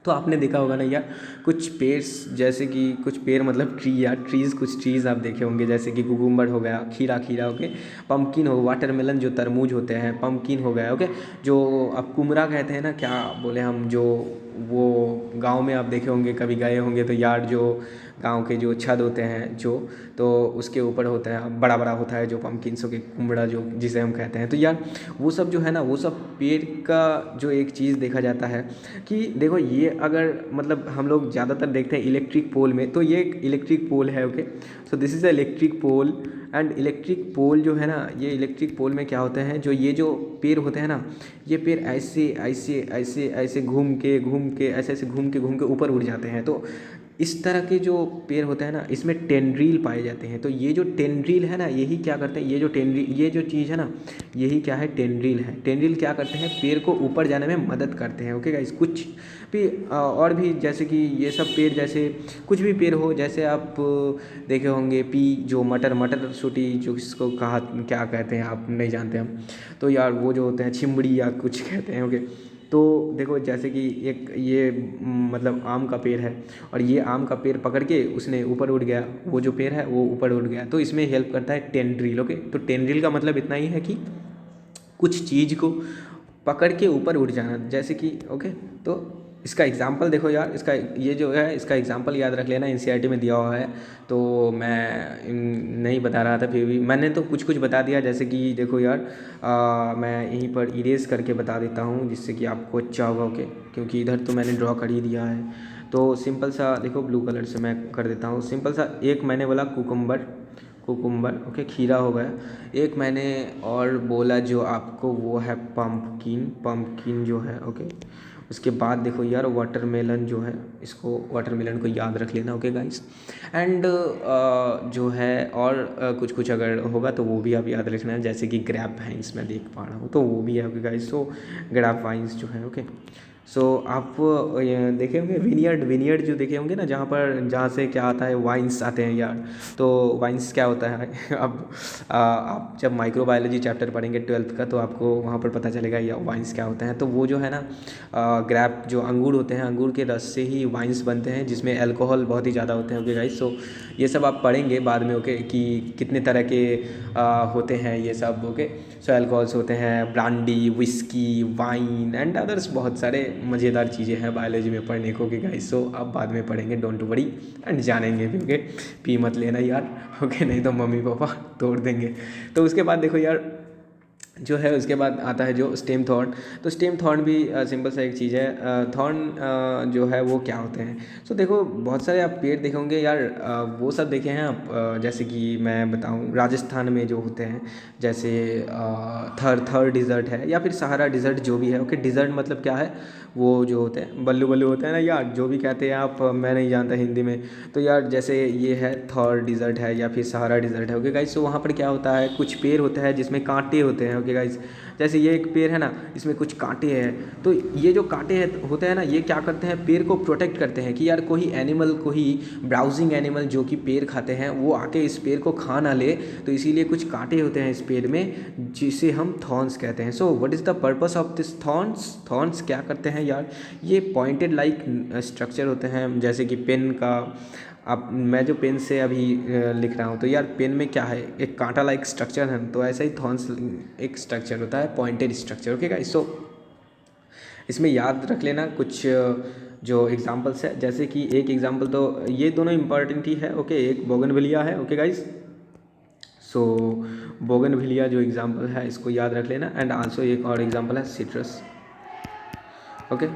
तो आपने देखा होगा ना यार, कुछ पेड़, जैसे कि कुछ पेड़ मतलब ट्री यार, ट्रीज़, कुछ ट्रीज़ आप देखे होंगे, जैसे कि कुकुम्बर हो गया, खीरा ओके, पम्पकिन हो, वाटरमेलन जो तरबूज होते हैं, पम्पकिन हो गया। ओके, जो अब कुमरा कहते हैं ना, क्या बोले हम, जो वो गांव में आप देखे होंगे, कभी गए होंगे तो यार, जो गांव के जो छत होते हैं जो, तो उसके ऊपर होता है, बड़ा बड़ा होता है जो पम्पकिन्स के कुमड़ा जो जिसे हम कहते हैं। तो यार वो सब जो है ना, वो सब पेड़ का जो एक चीज़ देखा जाता है कि देखो, ये अगर मतलब हम लोग ज़्यादातर देखते हैं इलेक्ट्रिक पोल में, तो ये एक इलेक्ट्रिक पोल है। Okay, so this is a electric pole. And electric pole जो है ना, ये इलेक्ट्रिक पोल में क्या होते हैं, जो ये जो पेड़ होते हैं ना, ये पेड़ ऐसे ऐसे ऐसे ऐसे घूम के ऐसे ऐसे घूम के ऊपर उड़ जाते हैं। तो इस तरह के जो पेड़ होते हैं ना, इसमें टेंड्रिल पाए जाते हैं। तो ये जो टेंड्रिल है ना, यही क्या करते हैं, ये जो टेंड्रिल, ये जो चीज़ है ना, यही क्या है, टेंड्रिल है। टेंड्रिल क्या करते हैं, पेड़ को ऊपर जाने में मदद करते हैं। ओके गाइस, कुछ भी और भी, जैसे कि ये सब पेड़, जैसे कुछ भी पेड़ हो, जैसे आप देखे होंगे जो मटर सूटी, जो इसको कहा क्या कहते हैं आप नहीं जानते हम, तो यार वो जो होते हैं छिमड़ी या कुछ कहते हैं। ओके, तो देखो जैसे कि एक ये मतलब आम का पेड़ है, और ये आम का पेड़ पकड़ के उसने ऊपर उड़ गया, वो जो पेड़ है वो ऊपर उड़ गया, तो इसमें हेल्प करता है टेंड्रिल। ओके, तो टेंड्रिल का मतलब इतना ही है कि कुछ चीज़ को पकड़ के ऊपर उड़ जाना, जैसे कि ओके। तो इसका एग्जांपल देखो यार, इसका ये जो है, इसका एग्जांपल याद रख लेना, एनसीईआरटी में दिया हुआ है। तो मैं नहीं बता रहा था, फिर भी मैंने तो कुछ कुछ बता दिया। जैसे कि देखो यार, मैं यहीं पर इरेज करके बता देता हूँ, जिससे कि आपको अच्छा होगा। ओके, क्योंकि इधर तो मैंने ड्रॉ कर ही दिया है। तो सिंपल सा देखो, ब्लू कलर से मैं कर देता हूँ। सिंपल सा, एक मैंने बोला कुकुम्बर, ओके, खीरा हो गया। एक मैंने और बोला जो आपको, वो है पम्पकिन जो है। ओके, उसके बाद देखो यार, वाटरमेलन जो है, इसको वाटरमेलन को याद रख लेना। ओके गाइस, एंड जो है और कुछ कुछ अगर होगा तो वो भी आप याद रखना है, जैसे कि ग्रैप वाइन्स मैं देख पा रहा हूँ, तो वो भी है। ओके गाइस, तो ग्रैप वाइन्स जो है। ओके, सो आप देखे होंगे विनियर्ड जो देखे होंगे ना, जहाँ से क्या आता है, वाइन्स आते हैं यार। तो वाइन्स क्या होता है अब आप जब माइक्रोबायोलॉजी चैप्टर पढ़ेंगे 12th का, तो आपको वहाँ पर पता चलेगा ये वाइन्स क्या होते हैं। तो वो जो है ना, ग्रैप जो अंगूर होते हैं, अंगूर के रस से ही वाइन्स बनते हैं, जिसमें अल्कोहल बहुत ही ज़्यादा होते हैं। ओके गाइस, सो ये सब आप पढ़ेंगे बाद में। ओके, कि कितने तरह के होते हैं ये सब। ओके, सो अल्कोहल्स होते हैं, brandy, whisky, wine and others, बहुत सारे मज़ेदार चीज़ें हैं बायोलॉजी में पढ़ने को। ओके गाइस, सो अब बाद में पढ़ेंगे, डोंट वरी, एंड जानेंगे भी। ओके, पी मत लेना यार, ओके, नहीं तो मम्मी पापा तोड़ देंगे। तो उसके बाद देखो यार, जो है उसके बाद आता है जो स्टेम थॉर्न। तो स्टेम थॉर्न भी सिंपल सा एक चीज़ है। थॉर्न जो है वो क्या होते हैं, सो देखो बहुत सारे आप पेड़ देखे होंगे यार, वो सब देखे हैं आप, जैसे कि मैं बताऊं राजस्थान में जो होते हैं, जैसे थर थर डिज़र्ट है या फिर सहारा डिज़र्ट जो भी है। ओके, डिज़र्ट मतलब क्या है, वो जो होते हैं बल्लू बल्लू होते हैं ना यार, जो भी कहते हैं आप, मैं नहीं जानता हिंदी में। तो यार जैसे ये है थॉर डिज़र्ट है या फिर सहारा डिज़र्ट है। ओके गाइस, तो वहाँ पर क्या होता है, कुछ पेड़ होता है जिसमें कांटे होते हैं। ओके गाइस, जैसे ये एक पेड़ है ना, इसमें कुछ कांटे हैं। तो ये जो कांटे हैं होते हैं ना, ये क्या करते हैं, पेड़ को प्रोटेक्ट करते हैं कि यार कोई एनिमल, कोई ब्राउजिंग एनिमल जो कि पेड़ खाते हैं, वो आके इस पेड़ को खा ना ले। तो इसीलिए कुछ कांटे होते हैं इस पेड़ में, जिसे हम थॉर्न्स कहते हैं। So what is the purpose of this thorns. Thorns क्या करते हैं यार, ये पॉइंटेड लाइक स्ट्रक्चर होते हैं, जैसे कि पेन का। अब मैं जो पेन से अभी लिख रहा हूँ, तो यार पेन में क्या है, एक कांटा लाइक स्ट्रक्चर है, तो ऐसा ही थॉर्न्स एक स्ट्रक्चर होता है, पॉइंटेड स्ट्रक्चर। ओके गाइस, सो इसमें याद रख लेना कुछ जो एग्जांपल्स है, जैसे कि एक एग्जांपल, तो ये दोनों इंपॉर्टेंट ही है। ओके, एक बोगनविलिया है। ओके गाइस, सो बोगनविलिया जो एग्जांपल है इसको याद रख लेना। एंड आल्सो एक और एग्जांपल है सिट्रस। ओके,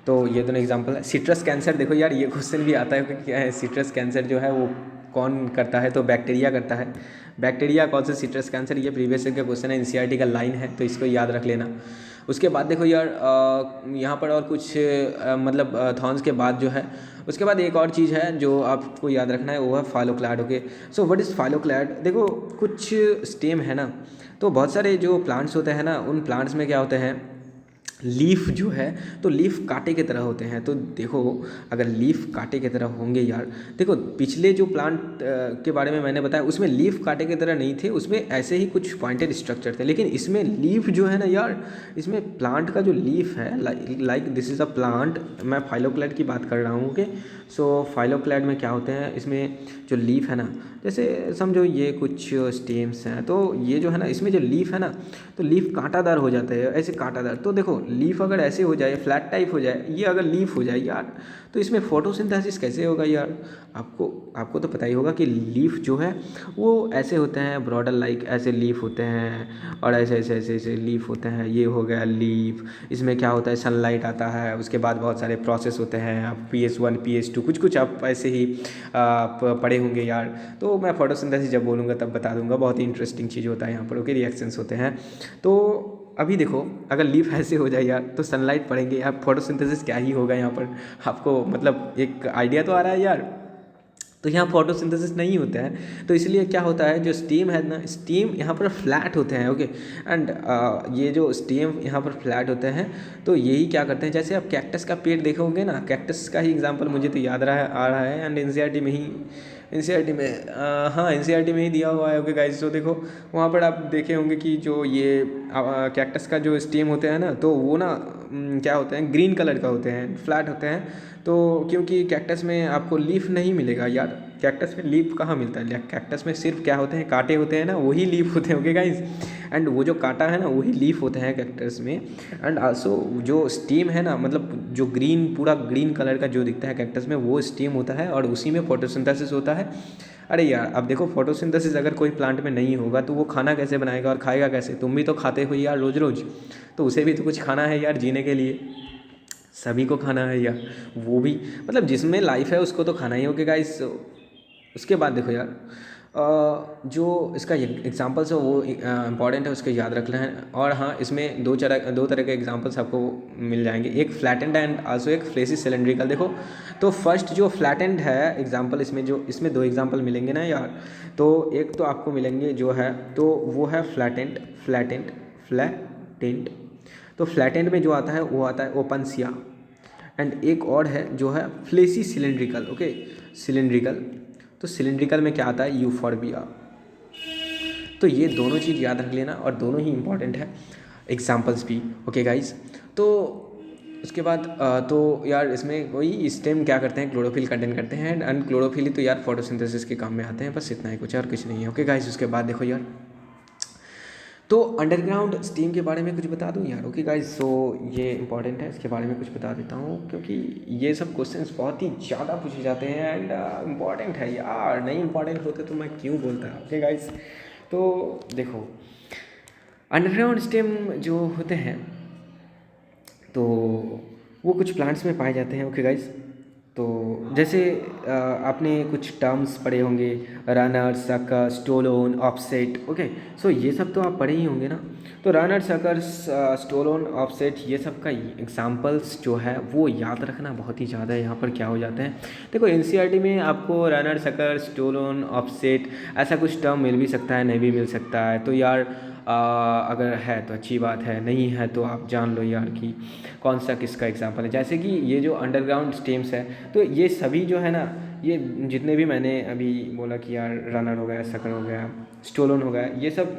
तो ये दोनों एग्जांपल है। सिट्रस कैंसर, देखो यार ये क्वेश्चन भी आता है कि क्या है सिट्रस कैंसर जो है वो कौन करता है, तो बैक्टीरिया करता है। बैक्टीरिया कौन से सिट्रस कैंसर, ये प्रीवियस ईयर का क्वेश्चन है, एनसीईआरटी का लाइन है, तो इसको याद रख लेना। उसके बाद देखो यार यहाँ पर और कुछ मतलब थॉर्न्स के बाद जो है, उसके बाद एक और चीज़ है जो आपको याद रखना है, वो है phylloclade. Okay, so what is phylloclade. देखो कुछ स्टेम है ना, तो बहुत सारे जो प्लांट्स होते हैं ना, उन प्लांट्स में क्या होते हैं, लीफ जो है, तो लीफ कांटे की तरह होते हैं। तो देखो अगर लीफ कांटे की तरह होंगे यार, देखो पिछले जो प्लांट के बारे में मैंने बताया उसमें लीफ कांटे की तरह नहीं थे, उसमें ऐसे ही कुछ पॉइंटेड स्ट्रक्चर थे। लेकिन इसमें लीफ जो है ना यार, इसमें प्लांट का जो लीफ है, like this is a plant, मैं फाइलोक्लैड की बात कर रहा हूँ। ओके, सो फाइलोक्लैड में क्या होते हैं, इसमें जो लीफ है ना, जैसे समझो ये कुछ स्टेम्स हैं, तो ये जो है ना, इसमें जो लीफ है ना, तो लीफ कांटादार हो जाता है, ऐसे कांटादार। तो देखो लीफ अगर ऐसे हो जाए, फ्लैट टाइप हो जाए, ये अगर लीफ हो जाए यार, तो इसमें फोटोसिंथेसिस कैसे होगा यार। आपको आपको तो पता ही होगा कि लीफ जो है वो ऐसे होते हैं, ब्रॉडर लाइक ऐसे लीफ होते हैं, और ऐसे ऐसे ऐसे ऐसे लीफ होते हैं। ये हो गया लीफ, इसमें क्या होता है, सनलाइट आता है, उसके बाद बहुत सारे प्रोसेस होते हैं। आप PS1 PS2 कुछ कुछ आप ऐसे ही आप पढ़े होंगे यार। तो मैं फोटोसिंथेसिस जब बोलूँगा तब बता दूंगा, बहुत ही इंटरेस्टिंग चीज़ होता है यहाँ पर। ओके, रिएक्शंस होते हैं। तो अभी देखो अगर लीफ ऐसे हो जाए यार, तो सनलाइट पड़ेंगे यार, फोटोसिंथेसिस क्या ही होगा यहाँ पर। आपको मतलब एक आइडिया तो आ रहा है यार। तो यहाँ फोटोसिंथेसिस नहीं होता है, तो इसलिए क्या होता है, जो स्टीम है ना, स्टीम यहाँ पर फ्लैट होते हैं। ओके, एंड ये जो स्टीम यहाँ पर फ्लैट होते हैं, तो यही क्या करते हैं, जैसे आप कैक्टस का पेड़ देखे होंगे ना, कैक्टस का ही एग्जांपल मुझे तो याद आ रहा है, एंड एनसीईआरटी में ही, एनसीईआरटी में हाँ एनसीईआरटी में ही दिया हुआ है। ओके गाइस, तो देखो वहाँ पर आप देखे होंगे कि जो ये कैक्टस का जो स्टेम होते हैं ना, तो वो ना क्या होते हैं, ग्रीन कलर का होते हैं, फ्लैट होते हैं। तो क्योंकि कैक्टस में आपको लीफ नहीं मिलेगा यार, कैक्टस में लीफ कहाँ मिलता है, कैक्टस में सिर्फ क्या होते हैं, कांटे होते हैं ना, वही लीफ होते हैं। ओके गाइस, एंड वो जो कांटा है ना, वही लीफ होते हैं कैक्टस में। एंड आल्सो जो स्टीम है ना, मतलब जो ग्रीन, पूरा ग्रीन कलर का जो दिखता है कैक्टस में, वो स्टीम होता है, और उसी में फोटोसिंथेसिस होता है। अरे यार अब देखो फोटोसिंथेसिस अगर कोई प्लांट में नहीं होगा, तो वो खाना कैसे बनाएगा और खाएगा कैसे। तुम भी तो खाते हो यार रोज़ रोज़, तो उसे भी तो कुछ खाना है यार जीने के लिए, सभी को खाना है यार, वो भी मतलब जिसमें लाइफ है उसको तो खाना ही होगा गाइस। उसके बाद देखो यार जो इसका एग्जांपल्स है वो इंपॉर्टेंट है, उसको याद रखना है। और हाँ, इसमें दो तरह के एग्जांपल्स आपको मिल जाएंगे, एक फ्लैटेंड एंड आल्सो एक फ्लेसी सिलेंड्रिकल। देखो तो फर्स्ट जो फ्लैटेंड है एग्जांपल, इसमें दो एग्जांपल मिलेंगे ना यार। तो एक तो आपको मिलेंगे जो है, तो वो है फ्लैटेंड। तो फ्लैटेंड में जो आता है वो आता है ओपनसिया। एंड एक और है जो है फ्लेसी सिलेंड्रिकल। ओके, सिलेंड्रिकल, तो सिलेंड्रिकल में क्या आता है, यूफॉर्बिया। तो ये दोनों चीज़ याद रख लेना, और दोनों ही इंपॉर्टेंट है, एग्जाम्पल्स भी। ओके गाइज, तो उसके बाद तो यार इसमें वही स्टेम क्या करते हैं, क्लोरोफिल कंटेन करते हैं, एंड क्लोरोफिल ही तो यार फोटोसिंथेसिस के काम में आते हैं। बस इतना ही, कुछ और कुछ नहीं है। ओके गाइज, उसके बाद देखो यार, तो अंडरग्राउंड स्टीम के बारे में कुछ बता दूं यार। ओके गाइज, सो ये इंपॉर्टेंट है, इसके बारे में कुछ बता देता हूँ, क्योंकि ये सब क्वेश्चंस बहुत ही ज़्यादा पूछे जाते हैं, एंड इम्पॉर्टेंट है यार, नहीं इम्पॉर्टेंट होते तो मैं क्यों बोलता। ओके गाइज, तो देखो अंडरग्राउंड स्टेम जो होते हैं तो वो कुछ प्लांट्स में पाए जाते हैं। ओके गाइस, तो जैसे आपने कुछ टर्म्स पढ़े होंगे, runner, sucker, stolon, offset. Okay, so ये सब तो आप पढ़े ही होंगे ना। तो रनर, सकर, स्टोलोन, ऑफसेट, ये सब का एग्जांपल्स जो है वो याद रखना बहुत ही ज़्यादा है। यहाँ पर क्या हो जाता है, देखो एनसीईआरटी में आपको रनर, सकर, स्टोलोन, ऑफसेट ऐसा कुछ टर्म मिल भी सकता है, नहीं भी मिल सकता है। तो यार अगर है तो अच्छी बात है, नहीं है तो आप जान लो यार कि कौन सा किसका एग्जांपल है। जैसे कि ये जो अंडरग्राउंड स्टेम्स है, तो ये सभी जो है ना, ये जितने भी मैंने अभी बोला कि यार रनर हो गया, सकर हो गया, स्टोलन हो गया, ये सब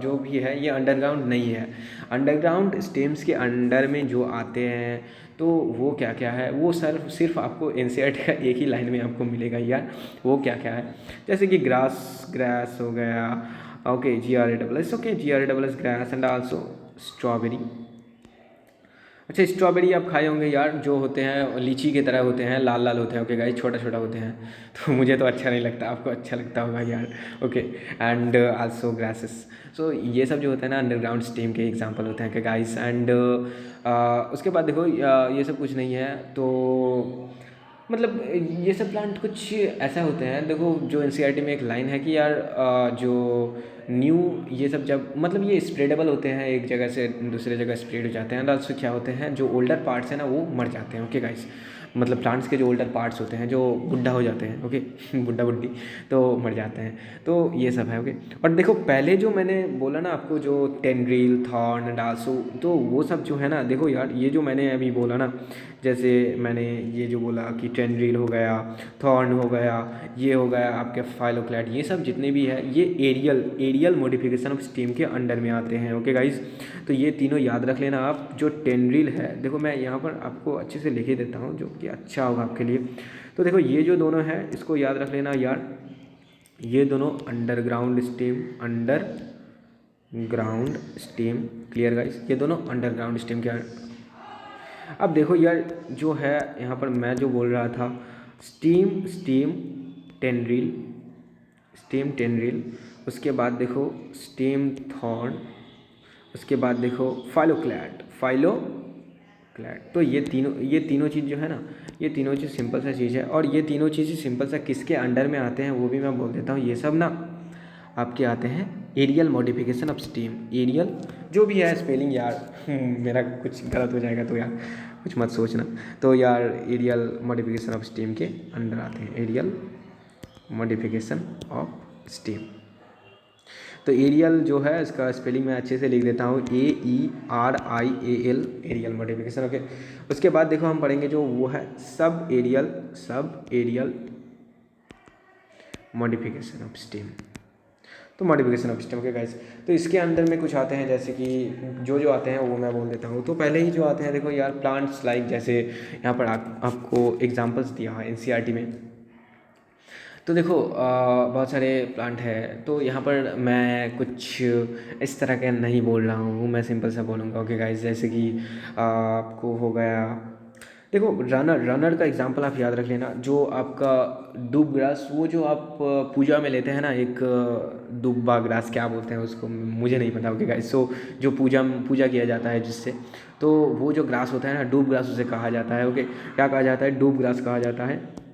जो भी है ये अंडरग्राउंड नहीं है। अंडरग्राउंड स्टेम्स के अंडर में जो आते हैं तो वो क्या क्या है, वो सिर्फ आपको एनसीईआरटी का एक ही लाइन में आपको मिलेगा यार। वो क्या क्या है, जैसे कि ग्रास हो गया, okay, GRASS, okay, GRASS, grass, and also strawberry. अच्छा, स्ट्रॉबेरी आप खाए होंगे यार, जो होते हैं लीची की तरह होते हैं, लाल लाल होते हैं। ओके गाइस, छोटा छोटा होते हैं। तो मुझे तो अच्छा नहीं लगता, आपको अच्छा लगता होगा यार। Okay, and also grasses. So ये सब जो होता है ना अंडरग्राउंड स्टेम के एग्जांपल होते हैं गाइस। एंड उसके बाद देखो ये सब कुछ नहीं है तो मतलब ये सब प्लांट कुछ ऐसा होते हैं। देखो जो एनसीईआरटी में एक लाइन है कि यार जो न्यू ये सब जब मतलब ये स्प्रेडेबल होते हैं, एक जगह से दूसरे जगह स्प्रेड हो जाते हैं। एंड ऑल्सो क्या होते हैं, जो ओल्डर पार्ट्स हैं ना वो मर जाते हैं। ओके गाइस, मतलब प्लांट्स के जो ओल्डर पार्ट्स होते हैं जो बुढ़ा हो जाते हैं, ओके बुढ़ा बुड्ढी, तो मर जाते हैं। तो ये सब है। ओके, और देखो पहले जो मैंने बोला ना आपको, जो टेंड्रिल, थॉर्न, डाल्सो, तो वो सब जो है ना, देखो यार ये जो मैंने अभी बोला ना, जैसे मैंने ये जो बोला कि टेंड्रिल हो गया, थॉर्न हो गया, ये हो गया आपके फाइलोक्लैड, ये सब जितने भी है ये एरियल मॉडिफिकेशन ऑफ स्टीम के अंडर में आते हैं। ओके गाइस, तो ये तीनों याद रख लेना आप। जो टेंड्रिल है, देखो मैं यहाँ पर आपको अच्छे से लिख ही देता हूँ जो कि अच्छा होगा आपके लिए। तो देखो ये जो दोनों है इसको याद रख लेना यार, ये दोनों अंडरग्राउंड स्टीम, क्लियर गाइस, ये दोनों अंडरग्राउंड स्टीम के। अब देखो यार जो है यहाँ पर मैं जो बोल रहा था, स्टीम टेंड्रिल, उसके बाद देखो स्टीम थॉर्न, उसके बाद देखो फाइलोक्लैड। तो ये तीनों चीज़ जो है ना, ये तीनों चीज़ सिंपल सा चीज़ है। और ये तीनों चीज़ें सिंपल सा किसके अंडर में आते हैं वो भी मैं बोल देता हूँ। ये सब ना आपके आते हैं aerial modification of stem. Aerial जो भी है स्पेलिंग यार मेरा कुछ गलत हो जाएगा तो यार कुछ मत सोचना। तो यार एरियल मॉडिफिकेशन ऑफ स्टीम के अंडर आते हैं, एरियल मॉडिफिकेशन ऑफ स्टीम। तो एरियल जो है इसका स्पेलिंग मैं अच्छे से लिख देता हूँ, AERIAL, एरियल मॉडिफिकेशन। ओके, उसके बाद देखो हम पढ़ेंगे जो वो है सब एरियल मॉडिफिकेशन ऑफ स्टीम। तो मॉडिफिकेशन ऑफ स्टीम के गाइस, तो इसके अंदर में कुछ आते हैं जैसे कि जो आते हैं वो मैं बोल देता हूँ। तो पहले ही जो आते हैं देखो यार प्लांट्स लाइक, जैसे यहाँ पर आपको एग्जांपल्स दिया है एनसीईआरटी में। तो देखो बहुत सारे प्लांट है, तो यहाँ पर मैं कुछ इस तरह के नहीं बोल रहा हूँ, मैं सिंपल सा बोलूँगा। ओके गाइस, जैसे कि आपको हो गया, देखो रनर का एग्जांपल आप याद रख लेना। जो आपका दूब ग्रास, वो जो आप पूजा में लेते हैं ना, एक दुब्बा ग्रास क्या बोलते हैं उसको मुझे नहीं पता। ओके गाइस, सो जो पूजा किया जाता है जिससे, तो वो जो ग्रास होता है ना, डूब ग्रास उसे कहा जाता है। ओके, क्या कहा जाता है, डूब ग्रास कहा जाता है।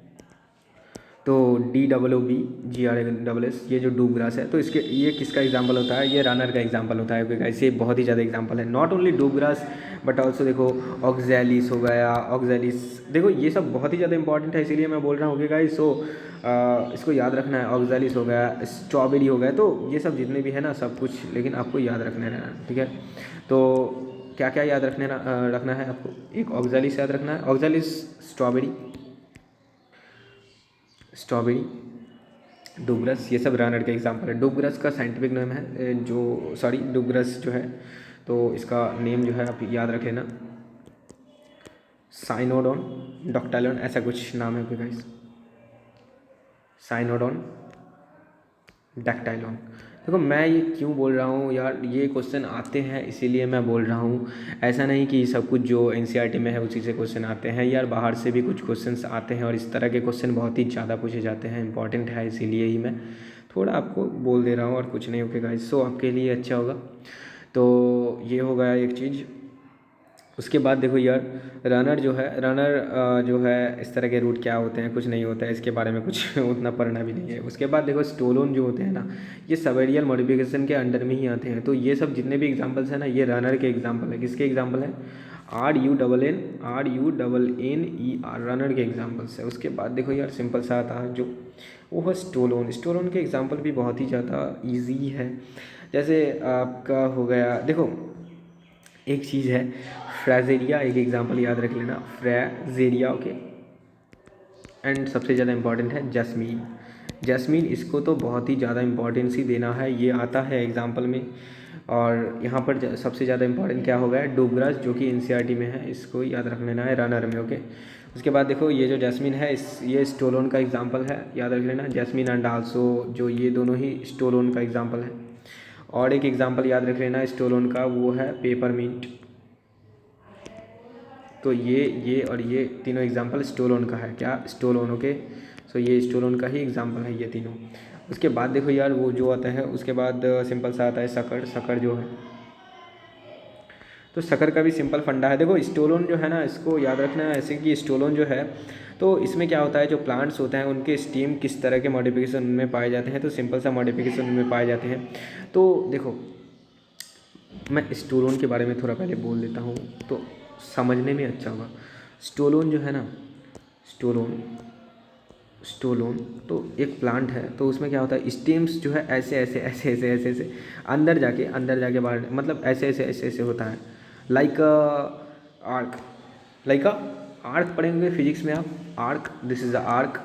तो DOOBGRASS, ये जो डूब ग्रास है, तो इसके ये किसका एग्जांपल होता है, ये रनर का एग्जांपल होता है। क्योंकि ऐसे बहुत ही ज़्यादा एग्जांपल है, नॉट ओनली डूब ग्रास बट ऑल्सो देखो ऑक्जेलिस हो गया, ऑक्जेलिस, देखो ये सब बहुत ही ज़्यादा इंपॉर्टेंट है, इसीलिए मैं बोल रहा हूँ। ओके गाइस, सो इसको याद रखना है। ऑक्जेलिस हो गया, स्ट्रॉबेरी हो गया, तो ये सब जितने भी है ना सब कुछ, लेकिन आपको याद रखना है, ठीक है। तो क्या क्या याद रखना है आपको, एक ऑक्जेलिस याद रखना है, ऑक्जेलिस, स्ट्रॉबेरी, डुग्रस, ये सब रनर के एग्जांपल है। डुग्रस का साइंटिफिक नेम है डुग्रस जो है, तो इसका नेम जो है आप याद रख लेना, साइनोडोन डॉक्टाइलॉन, ऐसा कुछ नाम है गाइस, साइनोडोन डैक्टाइलॉन। देखो मैं ये क्यों बोल रहा हूँ यार, ये क्वेश्चन आते हैं इसीलिए मैं बोल रहा हूँ। ऐसा नहीं कि सब कुछ जो एनसीईआरटी में है उसी से क्वेश्चन आते हैं यार, बाहर से भी कुछ क्वेश्चंस आते हैं और इस तरह के क्वेश्चन बहुत ही ज़्यादा पूछे जाते हैं, इंपॉर्टेंट है, इसीलिए ही मैं थोड़ा आपको बोल दे रहा हूँ और कुछ नहीं। ओके गाइस, सो आपके लिए अच्छा होगा। तो ये हो गया एक चीज़। उसके बाद देखो यार, रनर जो है इस तरह के रूट क्या होते हैं, कुछ नहीं होता है इसके बारे में कुछ उतना पढ़ना भी नहीं है। उसके बाद देखो स्टोलोन जो होते हैं ना, ये सबएरियल मॉडिफिकेशन के अंडर में ही आते हैं। तो ये सब जितने भी एग्जांपल्स हैं ना, ये रनर के एग्जांपल है। किसके एग्जांपल है? RUNNER, रनर के एग्जांपल्स है। उसके बाद देखो यार, सिंपल सा आता है जो, वो है स्टोलोन। स्टोलोन के एग्जांपल भी बहुत ही ज़्यादा ईजी है। जैसे आपका हो गया, देखो एक चीज़ है फ्रैजेरिया, एक एग्जांपल याद रख लेना, फ्रैजेरिया। ओके, एंड सबसे ज़्यादा इम्पॉर्टेंट है जैस्मीन। जैस्मीन, इसको तो बहुत ही ज़्यादा इम्पोर्टेंस ही देना है, ये आता है एग्जांपल में। और यहाँ पर सबसे ज़्यादा इम्पॉर्टेंट क्या हो गया? डूबग्रास, जो कि एनसीईआरटी में है, इसको याद रख लेना है रनर में। ओके, उसके बाद देखो ये जो जैस्मीन है, ये स्टोलोन का एग्जांपल है, याद रख लेना। जैस्मीन एंड आल्सो, जो ये दोनों ही स्टोलोन का एग्जांपल है। और एक एग्जांपल याद रख लेना स्टोलोन का, वो है पेपरमिंट। तो ये और ये तीनों एग्जांपल स्टोलोन का है। क्या? स्टोलोन। ओके, सो ये स्टोलोन का ही एग्जांपल है ये तीनों। उसके बाद देखो यार, वो जो आता है उसके बाद सिंपल सा आता है सकड़। सकड़ जो है, तो सकड़ का भी सिंपल फंडा है। देखो स्टोलोन जो है ना, इसको याद रखना है ऐसे कि स्टोलोन जो है, तो इसमें क्या होता है, जो प्लांट्स होते हैं उनके स्टीम किस तरह के मॉडिफिकेशन में पाए जाते हैं, तो सिंपल सा मॉडिफिकेशन में पाए जाते हैं। तो देखो, मैं स्टोलोन के बारे में थोड़ा पहले बोल देता हूँ तो समझने में अच्छा होगा। स्टोलोन जो है ना, स्टोलोन स्टोलोन तो एक प्लांट है। तो उसमें क्या होता है, स्टेम्स जो है ऐसे ऐसे ऐसे ऐसे ऐसे ऐसे अंदर जाके बाहर, मतलब ऐसे ऐसे ऐसे ऐसे होता है। लाइक आर्क, लाइक आर्क पढ़ेंगे फिजिक्स में आप, arc, this is a arc.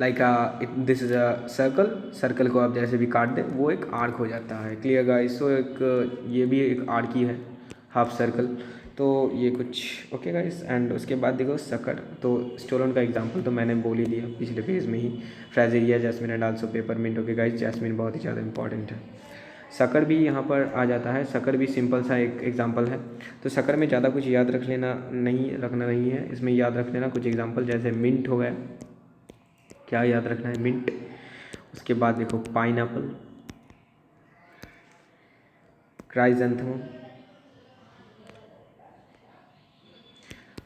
Like this is a circle, circle को आप जैसे भी काट दें वो एक आर्क हो जाता है। Clear guys? सो एक ये भी एक आर्क ही है, हाफ सर्कल। तो ये कुछ ओके गाइस। एंड उसके बाद देखो सकड़, तो स्टोलोन का एग्जांपल तो मैंने बोल ही दिया पिछले पेज में ही, fragaria, jasmine and also peppermint. Okay guys, jasmine बहुत ही ज़्यादा इंपॉर्टेंट है। सकड़ भी यहाँ पर आ जाता है, सकड़ भी सिंपल सा एक एग्जांपल है। तो सकड़ में ज़्यादा कुछ याद रखना नहीं है, इसमें याद रख लेना कुछ एग्जांपल, जैसे मिंट हो गया। क्या याद रखना है? मिंट। उसके बाद देखो पाइनएप्पल, क्राइजेंथेमम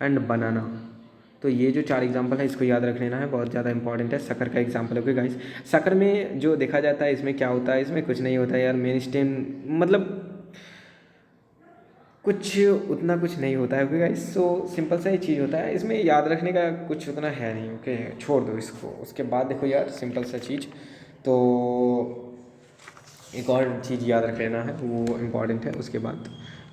एंड बनाना। तो ये जो 4 एग्जांपल है इसको याद रख लेना है, बहुत ज़्यादा इंपॉर्टेंट है। शक्कर का एग्जांपल है। ओके गाइस, शक्कर में जो देखा जाता है इसमें क्या होता है, इसमें कुछ नहीं होता है यार, मेन स्टेम, मतलब कुछ उतना कुछ नहीं होता है। ओके गाइस, सो सिंपल सा ही चीज़ होता है, इसमें याद रखने का कुछ उतना है नहीं। ओके, छोड़ दो इसको। उसके बाद देखो यार, सिंपल सा चीज़, तो एक और चीज़ याद रख लेना है, वो इम्पॉर्टेंट है। उसके बाद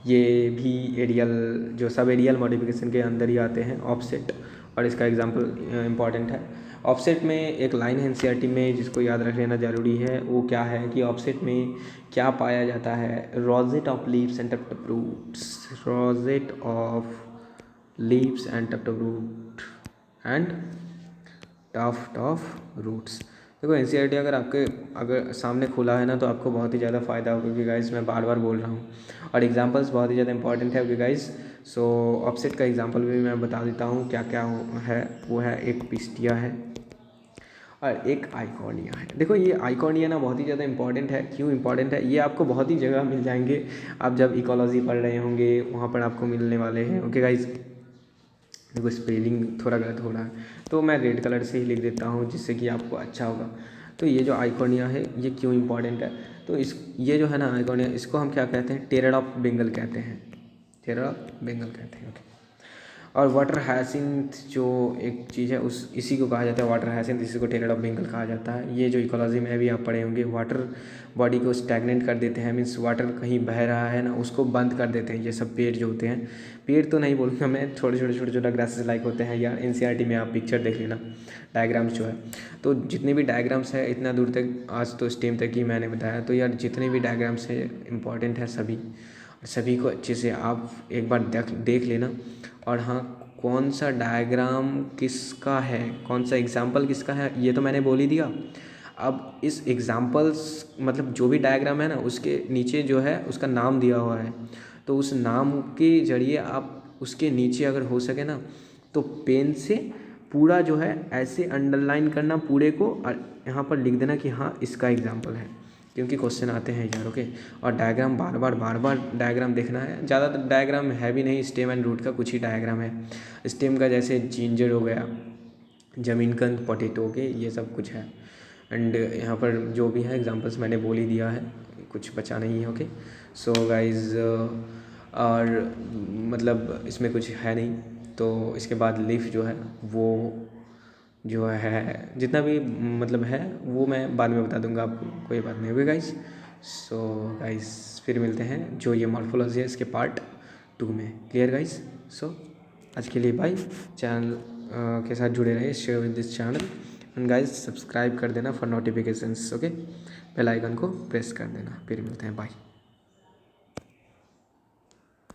ये भी एरियल, जो सब एरियल मॉडिफिकेशन के अंदर ही आते हैं, ऑफसेट, और इसका एग्जांपल इम्पॉर्टेंट है। ऑफसेट में एक लाइन है एनसीईआरटी में जिसको याद रख लेना ज़रूरी है, वो क्या है कि ऑफसेट में क्या पाया जाता है, rosette of leaves and tuft of roots, rosette of leaves and tuft of root and tuft of roots. देखो एनसीईआरटी अगर सामने खुला है ना, तो आपको बहुत ही ज़्यादा फ़ायदा होगा, क्योंकि गाइस मैं बार बार बोल रहा हूँ, और एग्जांपल्स बहुत ही ज़्यादा इंपॉर्टेंट है। ओके गाइस, सो ऑफसेट का एग्जांपल भी मैं बता देता हूँ क्या क्या है। वो है, एक पिस्टिया है और एक आइकॉनिया है। देखो ये आइकॉनिया ना बहुत ही ज़्यादा इंपॉर्टेंट है। क्यों इंपॉर्टेंट है? ये आपको बहुत ही जगह मिल जाएंगे, आप जब इकोलॉजी पढ़ रहे होंगे वहाँ पर आपको मिलने वाले हैं। ओके गाइस, देखो स्पेलिंग थोड़ा गलत हो रहा है तो मैं रेड कलर से ही लिख देता हूँ, जिससे कि आपको अच्छा होगा। तो ये जो आइकॉनिया है, ये क्यों इंपॉर्टेंट है? तो ये जो है ना आइकॉनिया, इसको हम क्या कहते हैं? टेरर ऑफ बंगाल कहते हैं, टेरर ऑफ बंगाल कहते हैं। ओके, और वाटर हायसिंथ जो एक चीज़ है, इसी को कहा जाता है वाटर हायसिंथ, इसी को टेरर ऑफ बंगाल कहा जाता है। ये जो इकोलॉजी में भी आप पढ़े होंगे, वाटर बॉडी को स्टैगनेंट कर देते हैं, मीन्स वाटर कहीं बह रहा है ना, उसको बंद कर देते हैं। ये सब पेड़ जो होते हैं, पेड़ तो नहीं बोलूँगा मैं, छोटे छोटे ग्रासेस लाइक होते हैं यार। एनसीईआरटी में आप पिक्चर देख लेना, डायग्राम्स जो है, तो जितने भी डायग्राम्स है, इतना दूर तक आज तो स्टेम तक ही मैंने बताया। तो यार जितने भी डायग्राम्स है इंपॉर्टेंट है सभी को अच्छे से आप एक बार देख लेना। और हाँ, कौन सा डायग्राम किसका है, कौन सा एग्जाम्पल किसका है, ये तो मैंने बोल ही दिया। अब इस एग्जाम्पल्स, मतलब जो भी डायग्राम है ना, उसके नीचे जो है उसका नाम दिया हुआ है, तो उस नाम के जरिए आप उसके नीचे अगर हो सके ना, तो पेन से पूरा जो है ऐसे अंडरलाइन करना पूरे को और यहाँ पर लिख देना कि हाँ इसका एग्जाम्पल है, क्योंकि क्वेश्चन आते हैं यार। ओके, और डायग्राम बार बार डायग्राम देखना है। ज़्यादातर डायग्राम है भी नहीं, स्टेम एंड रूट का कुछ ही डायग्राम है। स्टेम का जैसे जिंजर हो गया, जमीनकंद, पोटैटो के, ये सब कुछ है। एंड यहाँ पर जो भी है एग्जांपल्स मैंने बोल ही दिया है, कुछ बचा नहीं है। ओके, सो गाइज, और मतलब इसमें कुछ है नहीं। तो इसके बाद लीफ जो है वो जो है जितना भी मतलब है वो मैं बाद में बता दूंगा आपको, कोई बात नहीं। ओके गाइज, सो गाइज फिर मिलते हैं जो ये मॉर्फोलॉजी है इसके पार्ट 2 में। Clear guys? सो आज के लिए बाय। चैनल के साथ जुड़े रहिए, share with this channel and guys subscribe कर देना for notifications. Okay, bell icon को प्रेस कर देना। फिर मिलते हैं, बाय।